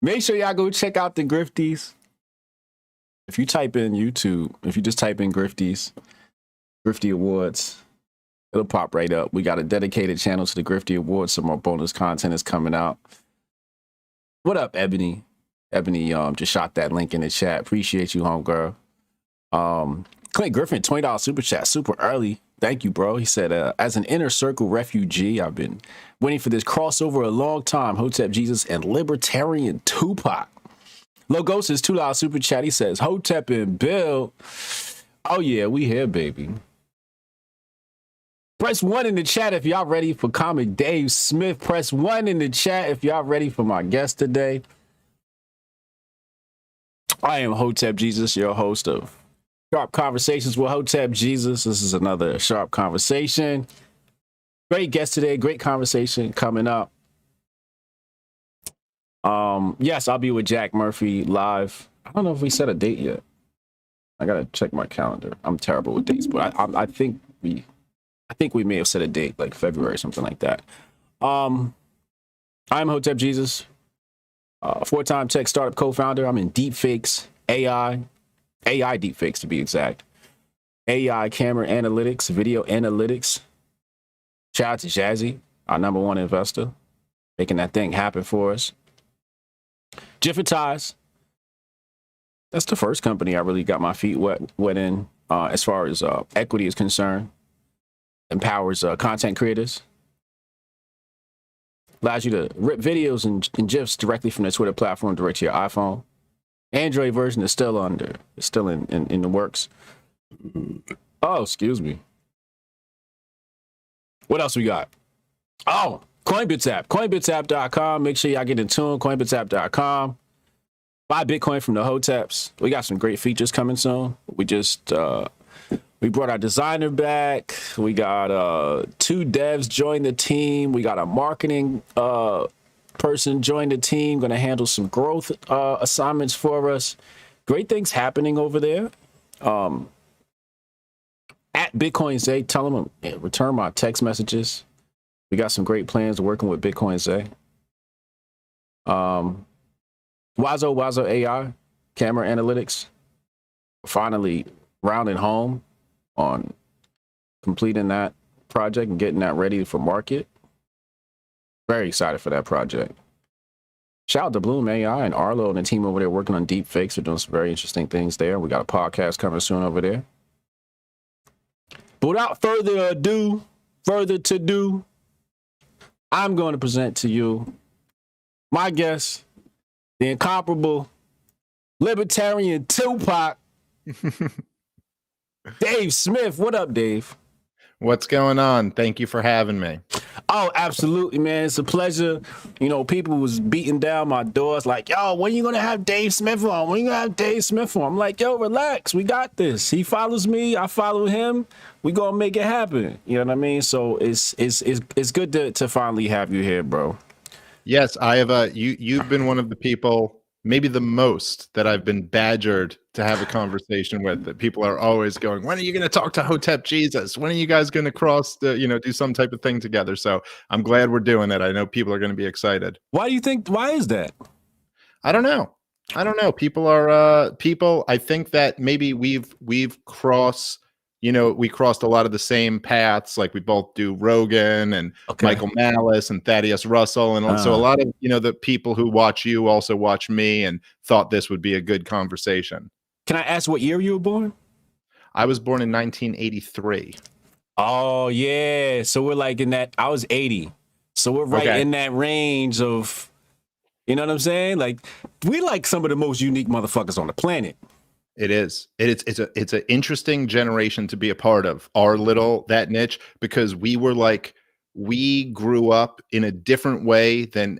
Make sure y'all go check out the Grifties. If you type in YouTube, if you just type in Grifties, Grifty Awards, it'll pop right up. We got a dedicated channel to the Grifty Awards. Some more bonus content is coming out. What up, Ebony? Ebony just shot that link in the chat. Appreciate you, homegirl. Clint Griffin, $20 super chat, super early. Thank you, bro. He said, as an inner circle refugee, I've been waiting for this crossover a long time. Hotep Jesus and Libertarian Tupac. Logos' $2 super chat. He says, Hotep and Bill. Oh, yeah, we here, baby. Press 1 in the chat if y'all ready for Comic Dave Smith. Press 1 in the chat if y'all ready for my guest today. I am Hotep Jesus, your host of Sharp Conversations with Hotep Jesus. This is another Sharp Conversation. Great guest today. Great conversation coming up. Yes, I'll be with Jack Murphy live. I don't know if we set a date yet. I gotta check my calendar. I'm terrible with dates, but I think we may have set a date like February, something like that. I'm Hotep Jesus, 4-time tech startup co-founder. I'm in deepfakes, AI deepfakes to be exact. AI camera analytics, video analytics. Shout out to Jazzy, our #1 investor, making that thing happen for us. Jiffertize. That's the first company I really got my feet wet in as far as equity is concerned. Empowers content creators. Allows you to rip videos and GIFs directly from the Twitter platform direct to your iPhone. Android version is still in the works. Oh, excuse me. What else we got? Oh, Coinbits app. Coinbitsapp.com. Make sure y'all get in tune. Coinbitsapp.com. Buy Bitcoin from the Hoteps. We got some great features coming soon. We just we brought our designer back. We got 2 devs join the team. We got a marketing person join the team, going to handle some growth assignments for us. Great things happening over there. At Bitcoin Zay, tell them return my text messages. We got some great plans working with Bitcoin Zay. Wazo AI, camera analytics. Finally rounding home on completing that project and getting that ready for market. Very excited for that project. Shout out to Bloom AI and Arlo and the team over there working on deep fakes. They're doing some very interesting things there. We got a podcast coming soon over there. But without further to do, I'm going to present to you my guest, the incomparable Libertarian Tupac, Dave Smith. What up, Dave? What's going on? Thank you for having me. Oh, absolutely, man. It's a pleasure. You know, people was beating down my doors like, yo, when are you going to have Dave Smith on? When are you going to have Dave Smith on? I'm like, yo, relax. We got this. He follows me. I follow him. We going to make it happen. You know what I mean? So it's good to finally have you here, bro. Yes, I have. You've been one of the people, maybe the most, that I've been badgered to have a conversation with. That people are always going, when are you going to talk to Hotep Jesus? When are you guys going to cross the, do some type of thing together? So I'm glad we're doing it. I know people are going to be excited. Why is that? I don't know. People are people. I think that maybe we've crossed. We crossed a lot of the same paths, like we both do Rogan and Michael Malice and Thaddeus Russell. And also a lot of, the people who watch you also watch me and thought this would be a good conversation. Can I ask what year you were born? I was born in 1983. Oh, yeah. So we're like in that, I was 80. So we're right in that range of, you know what I'm saying? Like, we like some of the most unique motherfuckers on the planet. It is. It's an interesting generation to be a part of, that niche, because we grew up in a different way than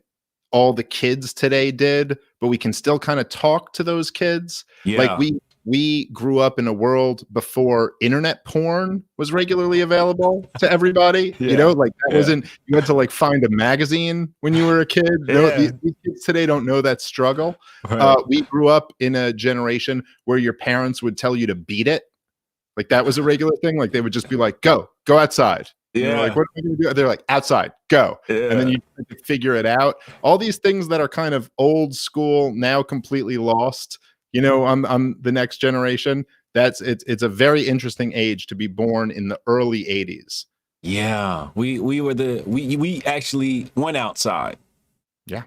all the kids today did, but we can still kind of talk to those kids. Yeah. Like we grew up in a world before internet porn was regularly available to everybody. Wasn't, you had to find a magazine when you were a kid. These kids today don't know that struggle. Right. We grew up in a generation where your parents would tell you to beat it. Like that was a regular thing. Like they would just be like, go outside. And you're like, Yeah. what am I going to do? They're like, outside, go. Yeah. And then you try to figure it out. All these things that are kind of old school, now completely lost, you know, on the next generation. It's a very interesting age to be born in the early 80s. Yeah. We actually went outside. Yeah.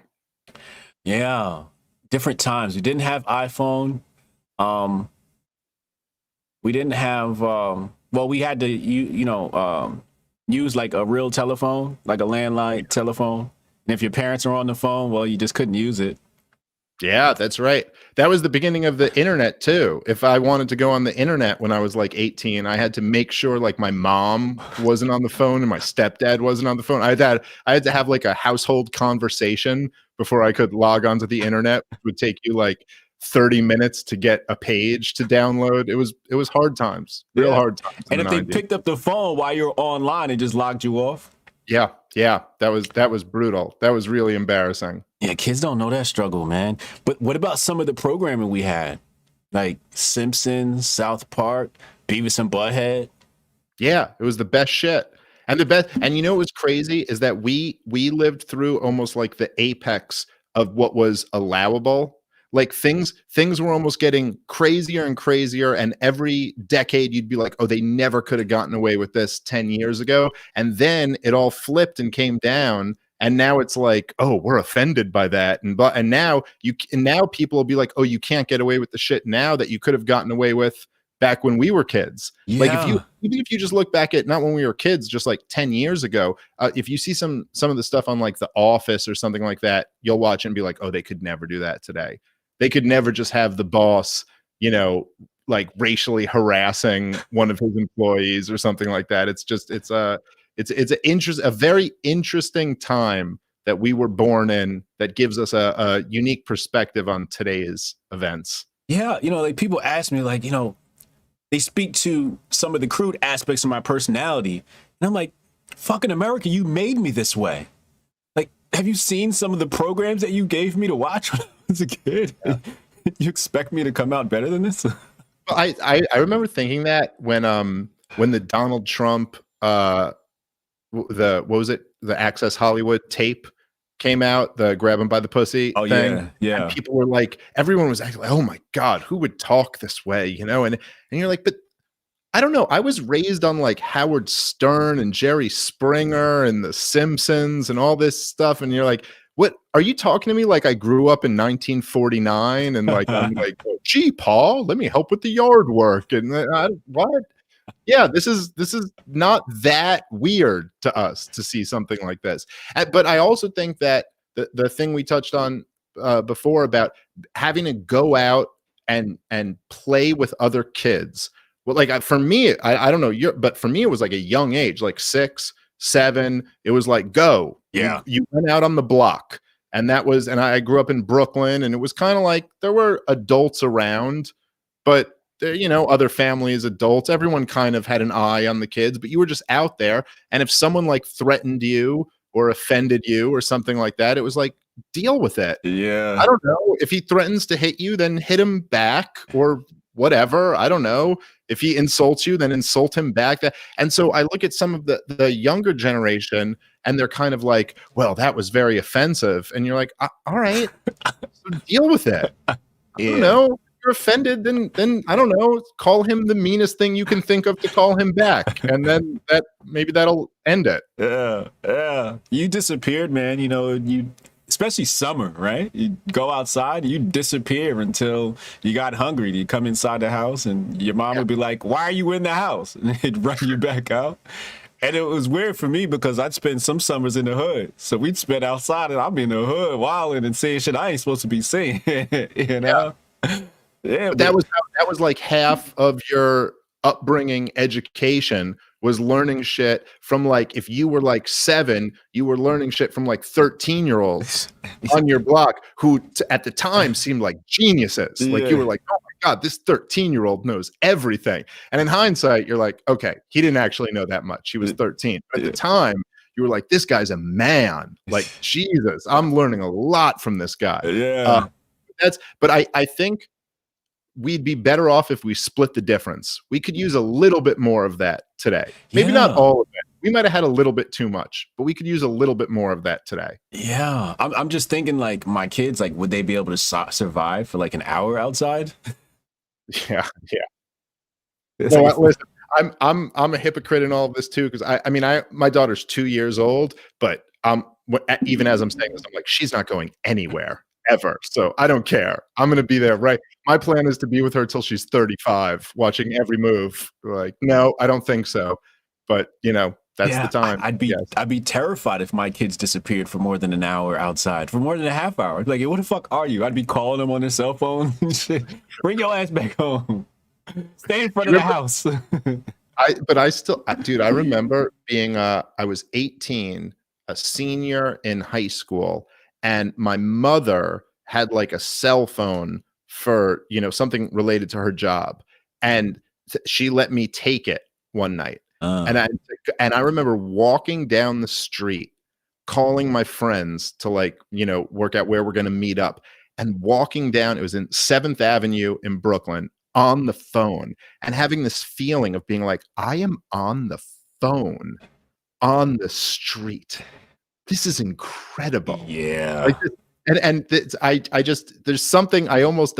Yeah. Different times. We didn't have iPhone. We didn't have well, we had to use like a real telephone, like a landline telephone. And if your parents were on the phone, well, you just couldn't use it. Yeah, that's right. That was the beginning of the internet too. If I wanted to go on the internet when I was like 18, I had to make sure like my mom wasn't on the phone and my stepdad wasn't on the phone. I had to have like a household conversation before I could log onto the internet. It would take you like 30 minutes to get a page to download. It was hard times, real hard times. And if they picked up the phone while you're online, it just logged you off. Yeah, that was brutal. That was really embarrassing. Yeah, kids don't know that struggle, man. But what about some of the programming we had? Like Simpsons, South Park, Beavis and Butthead? Yeah, it was the best shit. And you know what was crazy is that we lived through almost like the apex of what was allowable. Like things were almost getting crazier and crazier, and every decade you'd be like, oh, they never could have gotten away with this 10 years ago. And then it all flipped and came down, and now it's like, oh, we're offended by that. And now people will be like, oh, you can't get away with the shit now that you could have gotten away with back when we were kids. Yeah. Like even if you just look back at not when we were kids, just like 10 years ago, if you see some of the stuff on like The Office or something like that, you'll watch and be like, oh, they could never do that today. They could never just have the boss, you know, like racially harassing one of his employees or something like that. It's a very interesting time that we were born in that gives us a unique perspective on today's events. Yeah, like people ask me, like, they speak to some of the crude aspects of my personality, and I'm like, fucking America, you made me this way. Like, have you seen some of the programs that you gave me to watch when I was a kid? Yeah. You expect me to come out better than this? I remember thinking that when the Donald Trump what was it, the Access Hollywood tape came out, the grab him by the pussy thing. Yeah. And people were like, everyone was actually like, oh my God, who would talk this way? And you're like, but I don't know. I was raised on like Howard Stern and Jerry Springer and The Simpsons and all this stuff. And you're like, what are you talking to me like I grew up in 1949 and like I'm like, oh, gee, Paul, let me help with the yard work and what? Yeah, this is not that weird to us to see something like this. But I also think that the thing we touched on before about having to go out and play with other kids. Well, like for me, I don't know, but for me, it was like a young age, like 6, 7. It was like, go. Yeah. You went out on the block. And I grew up in Brooklyn, and it was kind of like there were adults around, but other families, adults, everyone kind of had an eye on the kids, but you were just out there. And if someone like threatened you or offended you or something like that, it was like, deal with it. Yeah. I don't know. If he threatens to hit you, then hit him back or whatever. I don't know. If he insults you, then insult him back. And so I look at some of the younger generation, and they're kind of like, well, that was very offensive. And you're like, all right, so deal with it. I don't know. You're offended, then I don't know, call him the meanest thing you can think of to call him back, and then that'll end it. Yeah. You disappeared, man. You especially summer, right? You go outside, you disappear until you got hungry. You come inside the house, and your mom would be like, "Why are you in the house?" And they'd run you back out. And it was weird for me because I'd spend some summers in the hood. So we'd spend outside, and I'm in the hood wilding and saying shit I ain't supposed to be saying. Yeah, but that was like half of your upbringing education was learning shit from like, if you were like 7, you were learning shit from like 13-year-olds on your block who at the time seemed like geniuses. Yeah. Like you were like, oh my God, this 13-year-old knows everything. And in hindsight, you're like, okay, he didn't actually know that much. He was 13. But at the time, you were like, this guy's a man. Like, Jesus, I'm learning a lot from this guy. Yeah. But I think we'd be better off if we split the difference. We could use a little bit more of that today. Maybe not all of it, we might have had a little bit too much, but we could use a little bit more of that today. Yeah, I'm just thinking like my kids, like, would they be able to survive for like an hour outside? Yeah, yeah. It's No, like, listen, I'm a hypocrite in all of this too, because I mean my daughter's 2 years old, but even as I'm saying this, I'm like, she's not going anywhere ever. So I don't care. I'm gonna be there, right? My plan is to be with her till she's 35, watching every move. Like, no, I don't think so. But that's the yeah, time. Yes. I'd be terrified if my kids disappeared for more than an hour outside, for more than a half hour. I'd be like, what the fuck are you? I'd be calling them on their cell phone and shit. Bring your ass back home. Stay in front of the house. Dude, I remember being I was 18, a senior in high school, and my mother had like a cell phone for, something related to her job. And she let me take it one night. And I remember walking down the street, calling my friends to work out where we're going to meet up, and walking down, it was in 7th Avenue in Brooklyn, on the phone, and having this feeling of being like, I am on the phone on the street. This is incredible. Yeah. Like, I just, there's something I almost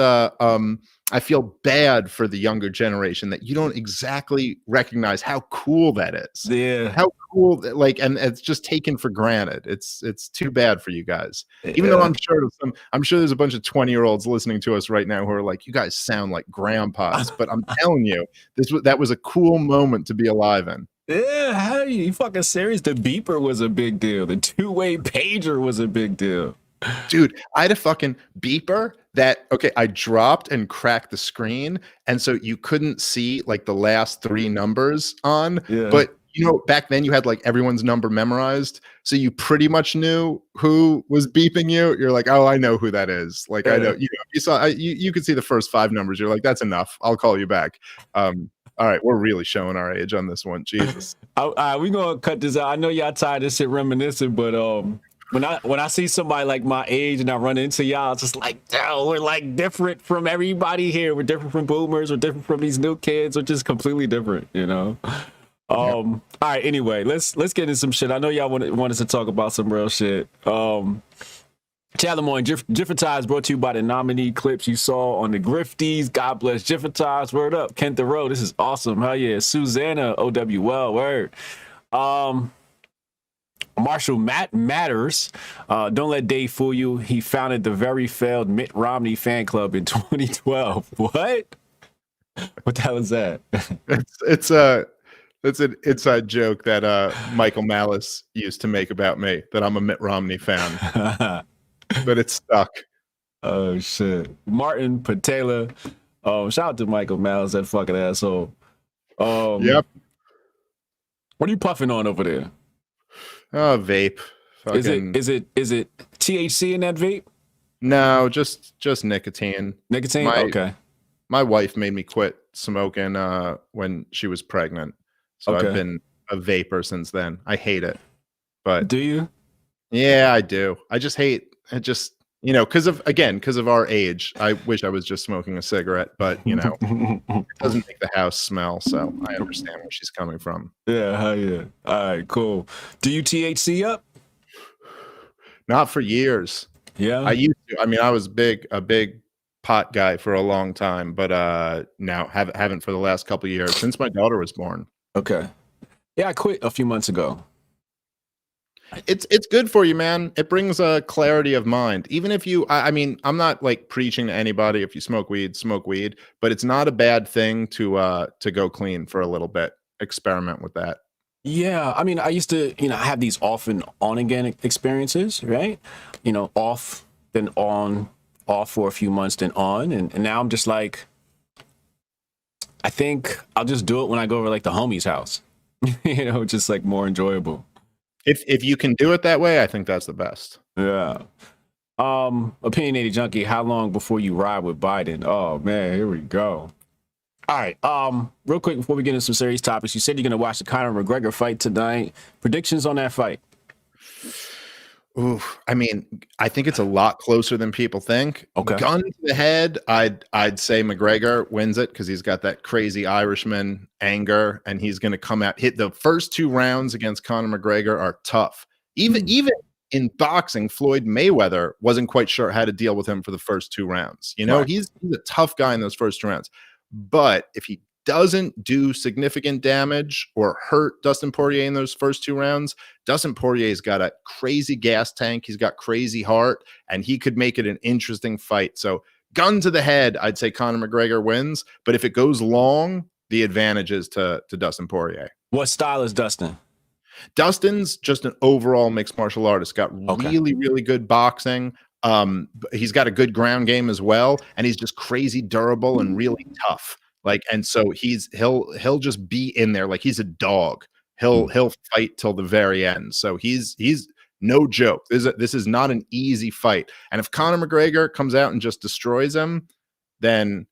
I feel bad for the younger generation that you don't exactly recognize how cool that is. Yeah. How cool, and it's just taken for granted. It's too bad for you guys. Even though I'm sure there's a bunch of 20-year-olds listening to us right now who are like, you guys sound like grandpas. But I'm telling you, that was a cool moment to be alive in. Yeah, how are you fucking serious? The beeper was a big deal. The two-way pager was a big deal. Dude, I had a fucking beeper that, I dropped and cracked the screen, and so you couldn't see like the last 3 numbers on. Yeah. But back then you had like everyone's number memorized, so you pretty much knew who was beeping you. You're like, oh, I know who that is. Like, I know. You saw, you could see the first 5 numbers. You're like, that's enough. I'll call you back. All right, we're really showing our age on this one. Jesus. We gonna cut this out. I know y'all tired of this shit reminiscing, but when I see somebody like my age and I run into y'all, it's just like, oh, we're like different from everybody here. We're different from boomers. We're different from these new kids. We're just completely different, All right, anyway, let's get into some shit. I know y'all want us to talk about some real shit. Challamore and Jiffertize brought to you by the nominee clips you saw on the Grifties. God bless Jiffertize. Word up. Kent the Road. This is awesome. Hell yeah. Susanna OWL. Word. Marshall Matters. Don't let Dave fool you. He founded the very failed Mitt Romney fan club in 2012. What? What the hell is that? It's an inside joke that Michael Malice used to make about me, that I'm a Mitt Romney fan. But it's stuck. Oh shit. Martin Patela. Shout out to Michael Malice, that fucking asshole. Yep. What are you puffing on over there? Oh, vape. Fucking... Is it THC in that vape? No, just nicotine. Nicotine? Okay. My wife made me quit smoking when she was pregnant. So I've been a vapor since then. I hate it. But do you? Yeah, I do. I just hate it. Just, because of our age. I wish I was just smoking a cigarette, but it doesn't make the house smell. So I understand where she's coming from. Yeah, hell yeah. All right, cool. Do you THC up? Not for years. Yeah. I used to. I mean, I was a big pot guy for a long time, but now haven't for the last couple of years since my daughter was born. Okay. Yeah, I quit a few months ago. It's good for you, man. It brings a clarity of mind. Even if you, I mean, I'm not like preaching to anybody. If you smoke weed, but it's not a bad thing to go clean for a little bit. Experiment with that. Yeah, I mean, I used to, have these off and on again experiences, right? Off, then on, off for a few months, then on, and now I'm just like, I think I'll just do it when I go over like the homie's house, just like more enjoyable. If you can do it that way, I think that's the best. Yeah. Opinionated Junkie, how long before you ride with Biden? Oh man, here we go. All right. Real quick before we get into some serious topics, you said you're gonna watch the Conor McGregor fight tonight. Predictions on that fight? Oof. I mean, I think it's a lot closer than people think. Okay. Gun to the head, I'd say McGregor wins it because he's got that crazy Irishman anger, and he's going to come out. Hit the first 2 rounds against Conor McGregor are tough. Even in boxing, Floyd Mayweather wasn't quite sure how to deal with him for the first 2 rounds. You know, Right. he's a tough guy in those first 2 rounds. But if he doesn't do significant damage or hurt Dustin Poirier in those first 2 rounds, Dustin Poirier's got a crazy gas tank. He's got crazy heart, and he could make it an interesting fight. So, gun to the head, I'd say Conor McGregor wins. But if it goes long, the advantage is to Dustin Poirier. What style is Dustin? Dustin's just an overall mixed martial artist. Got really, really good boxing. He's got a good ground game as well, and he's just crazy durable and really tough. Like, and so he'll just be in there like he's a dog. He'll fight till the very end. So he's no joke. This is not an easy fight. And if Conor McGregor comes out and just destroys him, then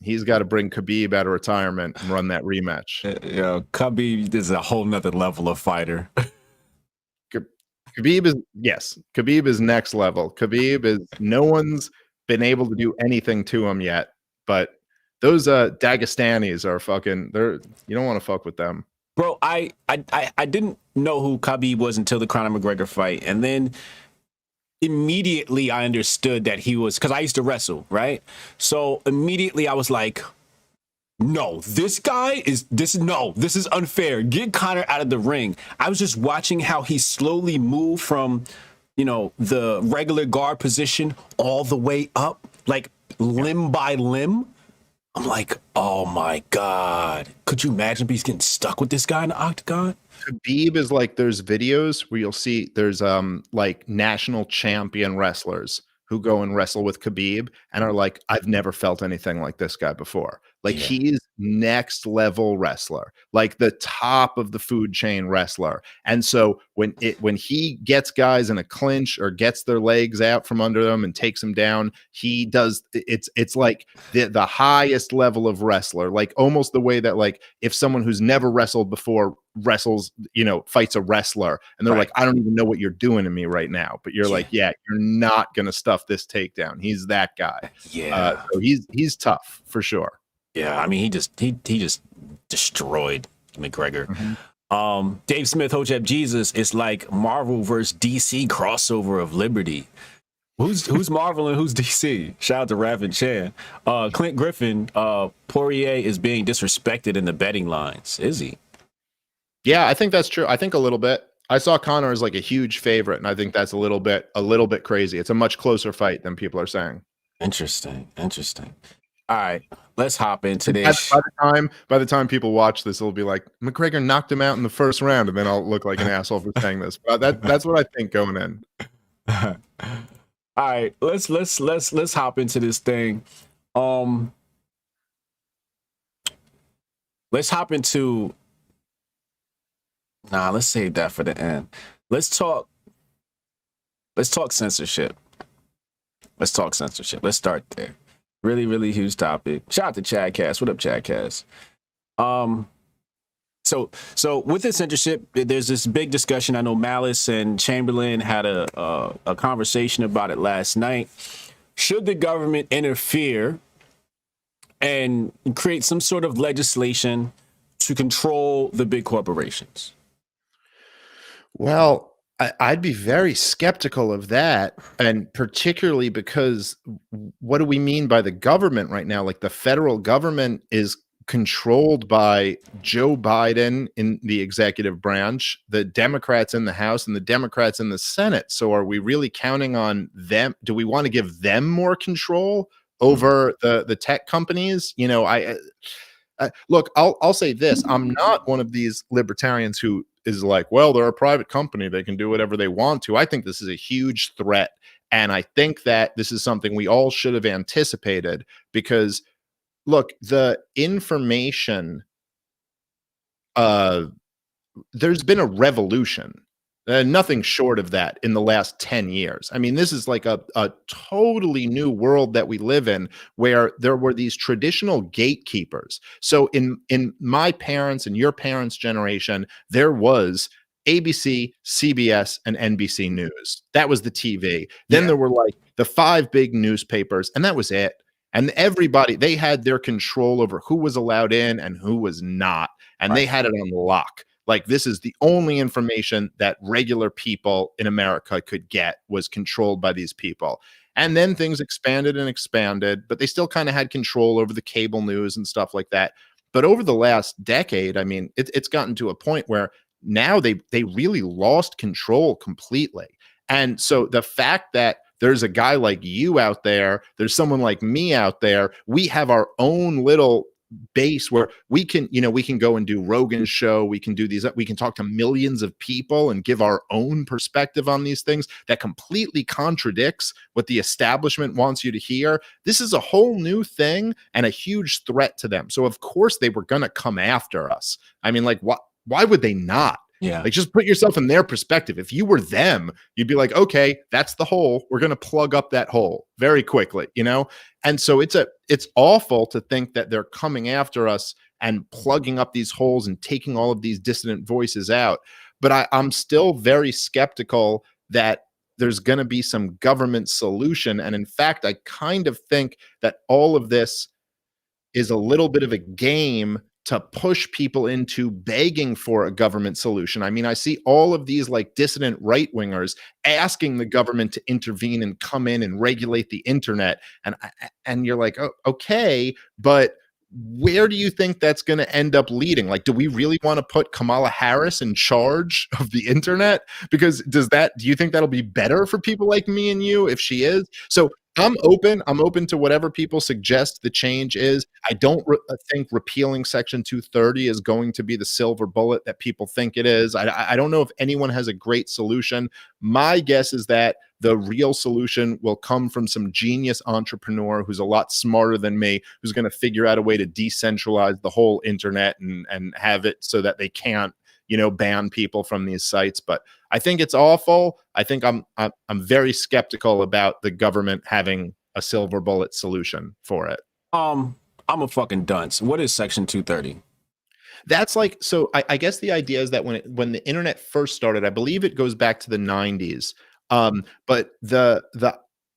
he's got to bring Khabib out of retirement and run that rematch. Yeah, Khabib is a whole nother level of fighter. Khabib is next level. Khabib is, no one's been able to do anything to him yet, but those Dagestanis are fucking, you don't want to fuck with them. Bro, I didn't know who Khabib was until the Conor McGregor fight, and then immediately I understood that he was, because I used to wrestle, right? So immediately I was like, no, this is unfair. Get Conor out of the ring. I was just watching how he slowly moved from, the regular guard position all the way up, like limb by limb. I'm like, oh my God. Could you imagine if he's getting stuck with this guy in the octagon? Khabib is like, there's videos where you'll see there's like national champion wrestlers who go and wrestle with Khabib and are like, I've never felt anything like this guy before. Like, he's next level wrestler, like the top of the food chain wrestler. And so when he gets guys in a clinch or gets their legs out from under them and takes them down, he does, it's like the highest level of wrestler, like almost the way that, like, if someone who's never wrestled before wrestles, fights a wrestler and they're like, I don't even know what you're doing to me right now, but you're like, yeah, you're not gonna stuff this takedown. He's that guy. So he's tough for sure. Yeah, I mean, he just destroyed McGregor. Dave Smith, Hotep Jesus, it's like Marvel versus DC crossover of Liberty. Who's Marvel and who's DC? Shout out to Ravin Chan. Clint Griffin, Poirier is being disrespected in the betting lines. Is he? Yeah, I think that's true. I think a little bit. I saw Conor as like a huge favorite, and I think that's a little bit crazy. It's a much closer fight than people are saying. Interesting. All right, let's hop into this. By the time people watch this, it'll be like, McGregor knocked him out in the first round, and then I'll look like an asshole for saying this. But that's what I think going in. All right, let's hop into this thing. Let's hop into. Let's save that for the end. Let's talk censorship. Let's start there. Really, really huge topic. Shout out to Chadcast. What up, Chadcast? So with the censorship, there's this big discussion. I know Malice and Chamberlain had a conversation about it last night. Should the government interfere and create some sort of legislation to control the big corporations? Well, I'd be very skeptical of that, and particularly because what do we mean by the government right now? Like, the federal government is controlled by Joe Biden in the executive branch, the Democrats in the House, and the Democrats in the Senate. So are we really counting on them? Do we want to give them more control over the tech companies? Look, I'll say this. I'm not one of these libertarians who is like, well, they're a private company, they can do whatever they want to. I think this is a huge threat. And I think that this is something we all should have anticipated, because look, the information, there's been a revolution, nothing short of that in the last 10 years. I mean, this is like a totally new world that we live in, where there were these traditional gatekeepers. So in my parents' and your parents' generation, there was ABC, CBS, and NBC News. That was the TV. Then Yeah. there were like the 5 big newspapers, and that was it. And everybody, they had their control over who was allowed in and who was not. And they Right. had it on lock. Like, this is the only information that regular people in America could get, was controlled by these people. And then things expanded and expanded, but they still kind of had control over the cable news and stuff like that. But over the last decade, I mean, it's gotten to a point where now they really lost control completely. And so the fact that there's a guy like you out there, there's someone like me out there, we have our own little base where we can, we can go and do Rogan's show, we can do these, we can talk to millions of people and give our own perspective on these things that completely contradicts what the establishment wants you to hear. This is a whole new thing and a huge threat to them. So of course they were going to come after us. I mean, like, why would they not? Yeah. Like, just put yourself in their perspective. If you were them, you'd be like, okay, that's the hole. We're going to plug up that hole very quickly, And so it's awful to think that they're coming after us and plugging up these holes and taking all of these dissident voices out. But I'm still very skeptical that there's going to be some government solution. And in fact, I kind of think that all of this is a little bit of a game to push people into begging for a government solution. I mean, I see all of these like dissident right-wingers asking the government to intervene and come in and regulate the internet. And you're like, oh, okay, but where do you think that's going to end up leading? Like, do we really want to put Kamala Harris in charge of the internet? Because do you think that'll be better for people like me and you if she is? So I'm open to whatever people suggest the change is. I don't think repealing Section 230 is going to be the silver bullet that people think it is. I don't know if anyone has a great solution. My guess is that the real solution will come from some genius entrepreneur who's a lot smarter than me, who's going to figure out a way to decentralize the whole internet and have it so that they can't, ban people from these sites. But I think it's awful. I think I'm very skeptical about the government having a silver bullet solution for it. I'm a fucking dunce. What is Section 230? That's like, so I guess the idea is that when the internet first started, I believe it goes back to the 90s. But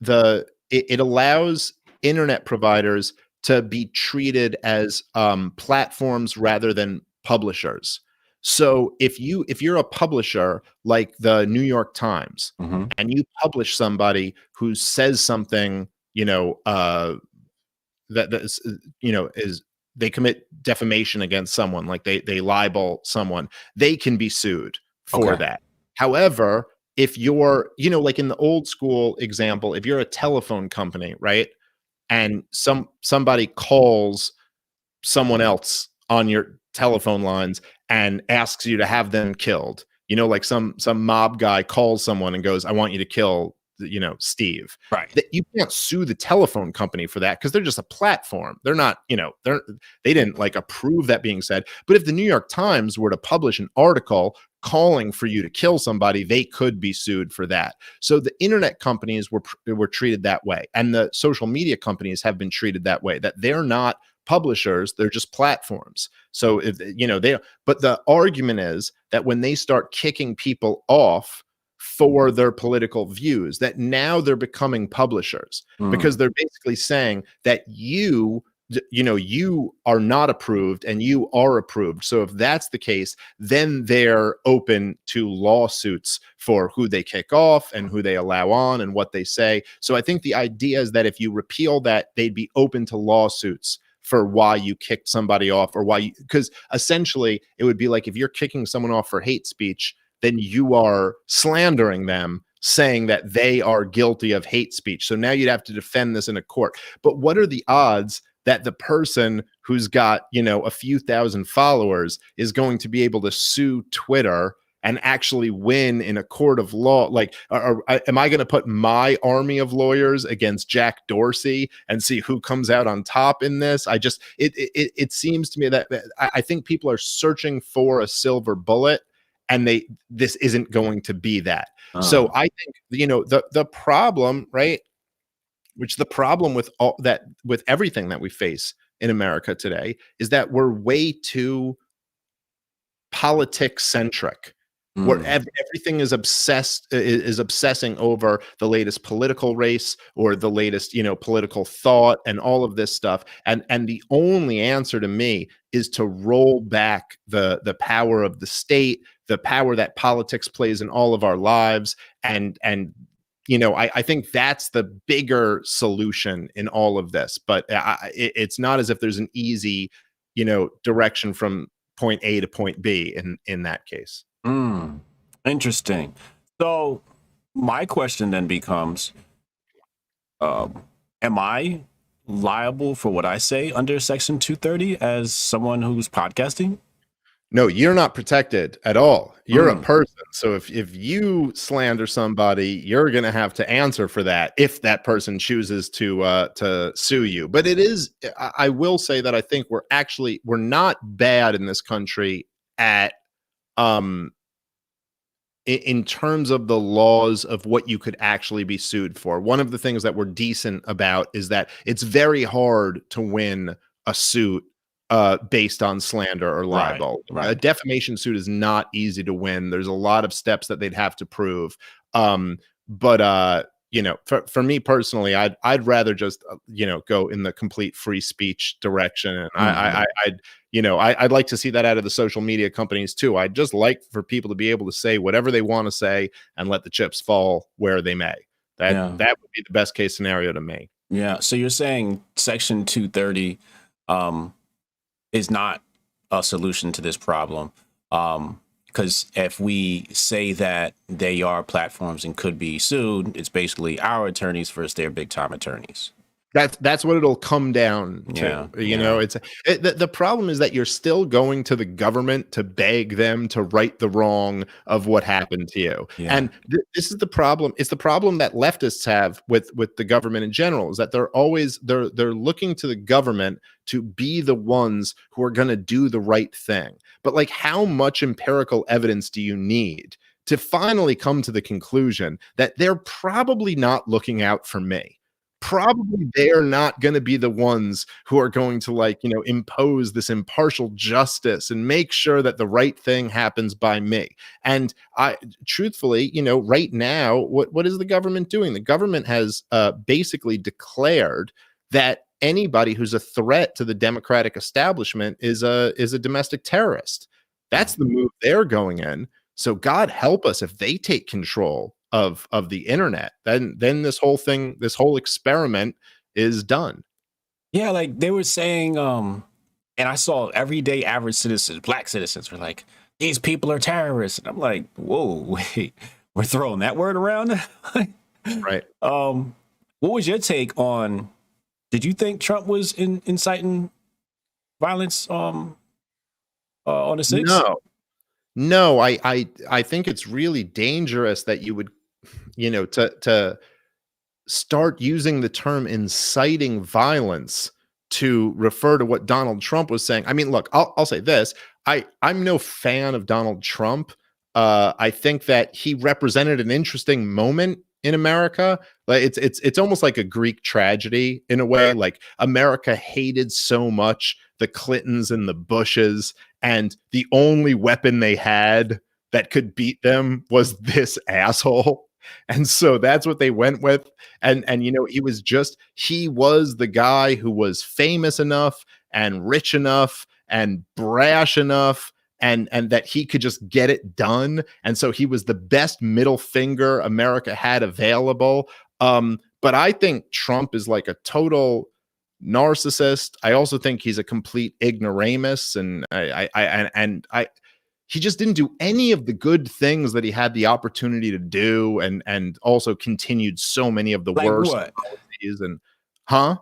it allows internet providers to be treated as platforms rather than publishers. So if you're a publisher like the New York Times, Mm-hmm. and you publish somebody who says something, that is, they commit defamation against someone, like they libel someone, they can be sued for that. However, if you're, like in the old school example, if you're a telephone company, right, and somebody calls someone else on your telephone lines and asks you to have them killed, like some mob guy calls someone and goes, I want you to kill, Steve. Right. That you can't sue the telephone company for that because they're just a platform. They're not, they didn't like approve that being said. But if the New York Times were to publish an article calling for you to kill somebody, they could be sued for that. So the internet companies were treated that way, and the social media companies have been treated that way, that they're not publishers, they're just platforms. So if but the argument is that when they start kicking people off for their political views, that now they're becoming publishers, because they're basically saying that you are not approved and you are approved. So if that's the case, then they're open to lawsuits for who they kick off and who they allow on and what they say. So I think the idea is that if you repeal that, they'd be open to lawsuits for why you kicked somebody off, or because essentially it would be like, if you're kicking someone off for hate speech, then you are slandering them, saying that they are guilty of hate speech. So now you'd have to defend this in a court. But what are the odds that the person who's got, a few thousand followers is going to be able to sue Twitter and actually win in a court of law? Like, am I going to put my army of lawyers against Jack Dorsey and see who comes out on top in this? It seems to me that I think people are searching for a silver bullet, and this isn't going to be that. So I think, the problem, right, which the problem with all that, with everything that we face in America today, is that we're way too politics centric. where everything is obsessing over the latest political race or the latest, political thought and all of this stuff. And the only answer to me is to roll back the power of the state, the power that politics plays in all of our lives. And I think that's the bigger solution in all of this. But it's not as if there's an easy, direction from point A to point B in that case. Interesting. So my question then becomes, am I liable for what I say under Section 230 as someone who's podcasting? No, you're not protected at all. You're a person. So if you slander somebody, you're going to have to answer for that if that person chooses to sue you. But I will say that I think we're not bad in this country at in terms of the laws of what you could actually be sued for. One of the things that we're decent about is that it's very hard to win a suit based on slander or libel. Right. A defamation suit is not easy to win. There's a lot of steps that they'd have to prove. But for me personally, I'd rather just go in the complete free speech direction, and I'd like to see that out of the social media companies too. I'd just like for people to be able to say whatever they want to say and let the chips fall where they may. That would be the best case scenario to me. Yeah. So you're saying Section 230 is not a solution to this problem, because if we say that they are platforms and could be sued, it's basically our attorneys versus their big time attorneys. That's what it'll come down to. The problem is that you're still going to the government to beg them to right the wrong of what happened to you. Yeah. And this is the problem. It's the problem that leftists have with the government in general, is that they're looking to the government to be the ones who are going to do the right thing. But like, how much empirical evidence do you need to finally come to the conclusion that they're probably not looking out for me? Probably they're not going to be the ones who are going to impose this impartial justice and make sure that the right thing happens by me. And truthfully, right now, what is the government doing? The government has basically declared that anybody who's a threat to the democratic establishment is a domestic terrorist. That's the move they're going in. So God help us if they take control of the internet, then this whole experiment is done. Yeah, like they were saying, and I saw everyday average citizens, black citizens, were like, these people are terrorists. And I'm like, whoa, wait, we're throwing that word around? Right. What was your take on, did you think Trump was inciting violence on the 6th? No, I think it's really dangerous that you would, to start using the term inciting violence to refer to what Donald Trump was saying. I mean, look, I'll say this. I'm no fan of Donald Trump. I think that he represented an interesting moment in America. Like it's almost like a Greek tragedy in a way. Like America hated so much the Clintons and the Bushes, and the only weapon they had that could beat them was this asshole. And so that's what they went with. And he was the guy who was famous enough and rich enough and brash enough and that he could just get it done. And so he was the best middle finger America had available. But I think Trump is like a total narcissist. I also think he's a complete ignoramus, and he just didn't do any of the good things that he had the opportunity to do, and also continued so many of the worst policies. And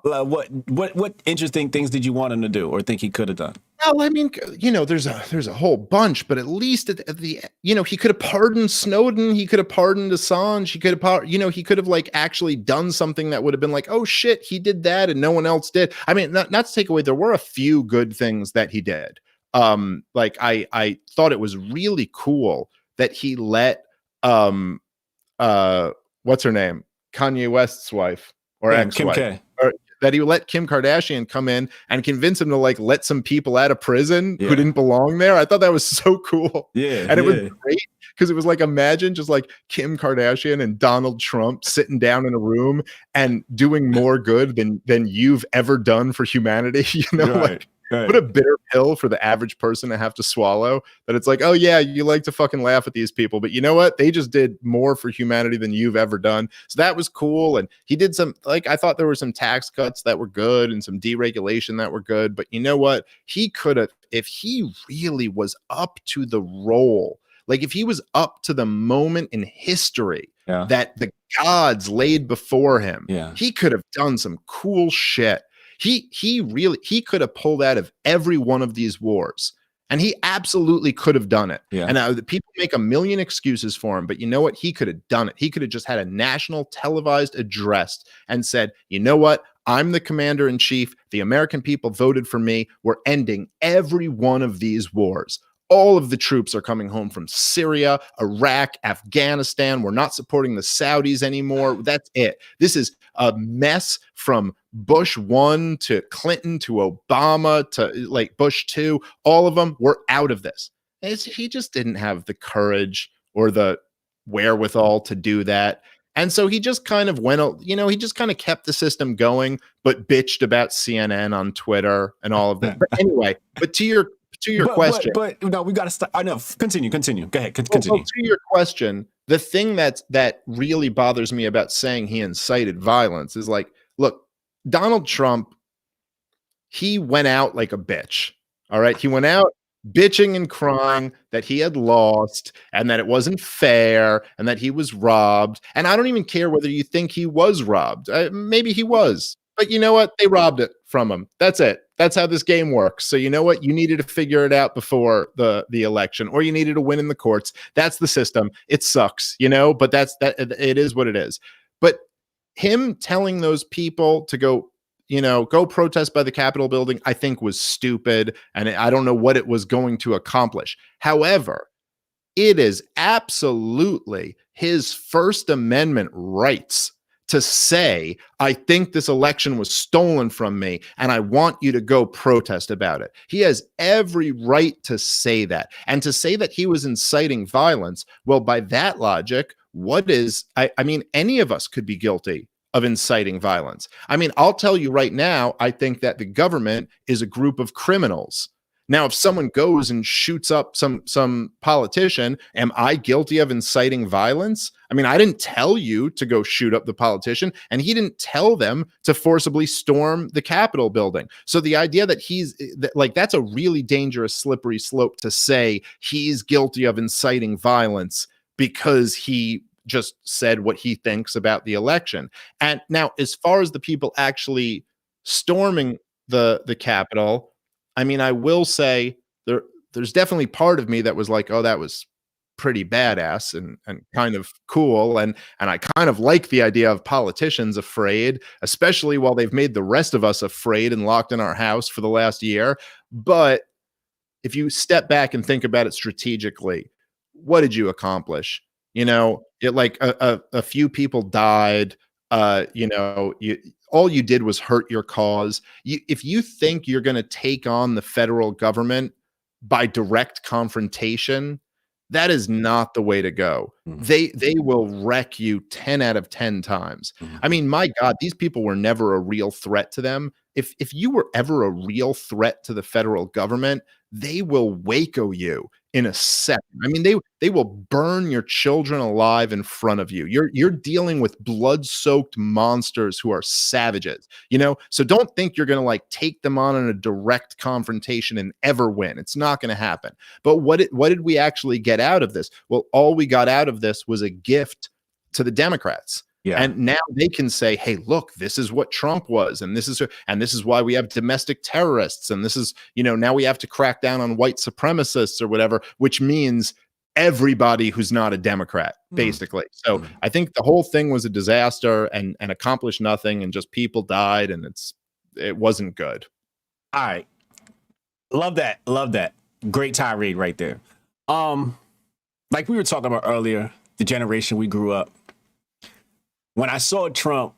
what interesting things did you want him to do or think he could have done? Well, I mean, there's a whole bunch, but at least at the he could have pardoned Snowden, he could have pardoned Assange, he could have he could have actually done something that would have been like, oh shit, he did that and no one else did. I mean, not to take away, there were a few good things that he did. I thought it was really cool that he let what's her name, Kanye West's wife or ex-wife, Kim K. Kim Kardashian come in and convince him to like let some people out of prison Yeah. who didn't belong there. I thought that was so cool. Yeah. And it was great because it was like, imagine just like Kim Kardashian and Donald Trump sitting down in a room and doing more good than you've ever done for humanity. You know, like what a bitter pill for the average person to have to swallow, that it's like, oh yeah, you like to fucking laugh at these people, but you know what? They just did more for humanity than you've ever done. So that was cool. And he did some, like, I thought there were some tax cuts that were good and some deregulation that were good. But you know what? He could have, if he really was up to the role, like if he was up to the moment in history that the gods laid before him, he could have done some cool shit. He could have pulled out of every one of these wars, and he absolutely could have done it. And the people make a million excuses for him, but you know what? He could have done it. He could have just had a national televised address and said, you know what? I'm the commander in chief. The American people voted for me. We're ending every one of these wars. All of the troops are coming home from Syria, Iraq, Afghanistan. We're not supporting the Saudis anymore. That's it. This is a mess from Bush 1 to Clinton to Obama to like Bush 2. All of them, we're out of this. He just didn't have the courage or the wherewithal to do that. And so he just kind of went, you know, he just kind of kept the system going, but bitched about CNN on Twitter and all of that. But anyway, but to your question, but no, we got to stop. I know. Continue. Go ahead. Continue. Well, to your question, the thing that really bothers me about saying he incited violence is like, look, Donald Trump, he went out like a bitch. All right, he went out bitching and crying that he had lost and that it wasn't fair and that he was robbed. And I don't even care whether you think he was robbed. Maybe he was. But you know what? They robbed it from him. That's it. That's how this game works. So you know what? You needed to figure it out before the election, or you needed to win in the courts. That's the system. It sucks, you know, but it is what it is. But him telling those people to go, you know, go protest by the Capitol building, I think was stupid. And I don't know what it was going to accomplish. However, it is absolutely his First Amendment rights to say, I think this election was stolen from me and I want you to go protest about it. He has every right to say that. And to say that he was inciting violence, well, by that logic, what is, I mean, any of us could be guilty of inciting violence. I mean, I'll tell you right now, I think that the government is a group of criminals. Now, if someone goes and shoots up some politician, am I guilty of inciting violence? I mean, I didn't tell you to go shoot up the politician, and he didn't tell them to forcibly storm the Capitol building. So the idea that that's a really dangerous, slippery slope to say he's guilty of inciting violence because he just said what he thinks about the election. And now, as far as the people actually storming the Capitol, I mean, I will say there's definitely part of me that was like, oh, that was pretty badass and kind of cool. And I kind of like the idea of politicians afraid, especially while they've made the rest of us afraid and locked in our house for the last year. But if you step back and think about it strategically, what did you accomplish? You know, it like a few people died. You know, all you did was hurt your cause. If you think you're going to take on the federal government by direct confrontation, that is not the way to go. They will wreck you 10 out of 10 times. I mean, my God, these people were never a real threat to them. If you were ever a real threat to the federal government, they will Waco you in a second. I mean, they will burn your children alive in front of you. You're dealing with blood-soaked monsters who are savages, you know? So don't think you're going to like take them on in a direct confrontation and ever win. It's not going to happen. But what did we actually get out of this? Well, all we got out of this was a gift to the Democrats. Yeah. And now they can say, hey, look, this is what Trump was. And this is why we have domestic terrorists. And this is, you know, now we have to crack down on white supremacists or whatever, which means everybody who's not a Democrat, basically. So I think the whole thing was a disaster and accomplished nothing, and just people died, and it wasn't good. All right. Love that. Great tirade right there. Like we were talking about earlier, the generation we grew up. When I saw Trump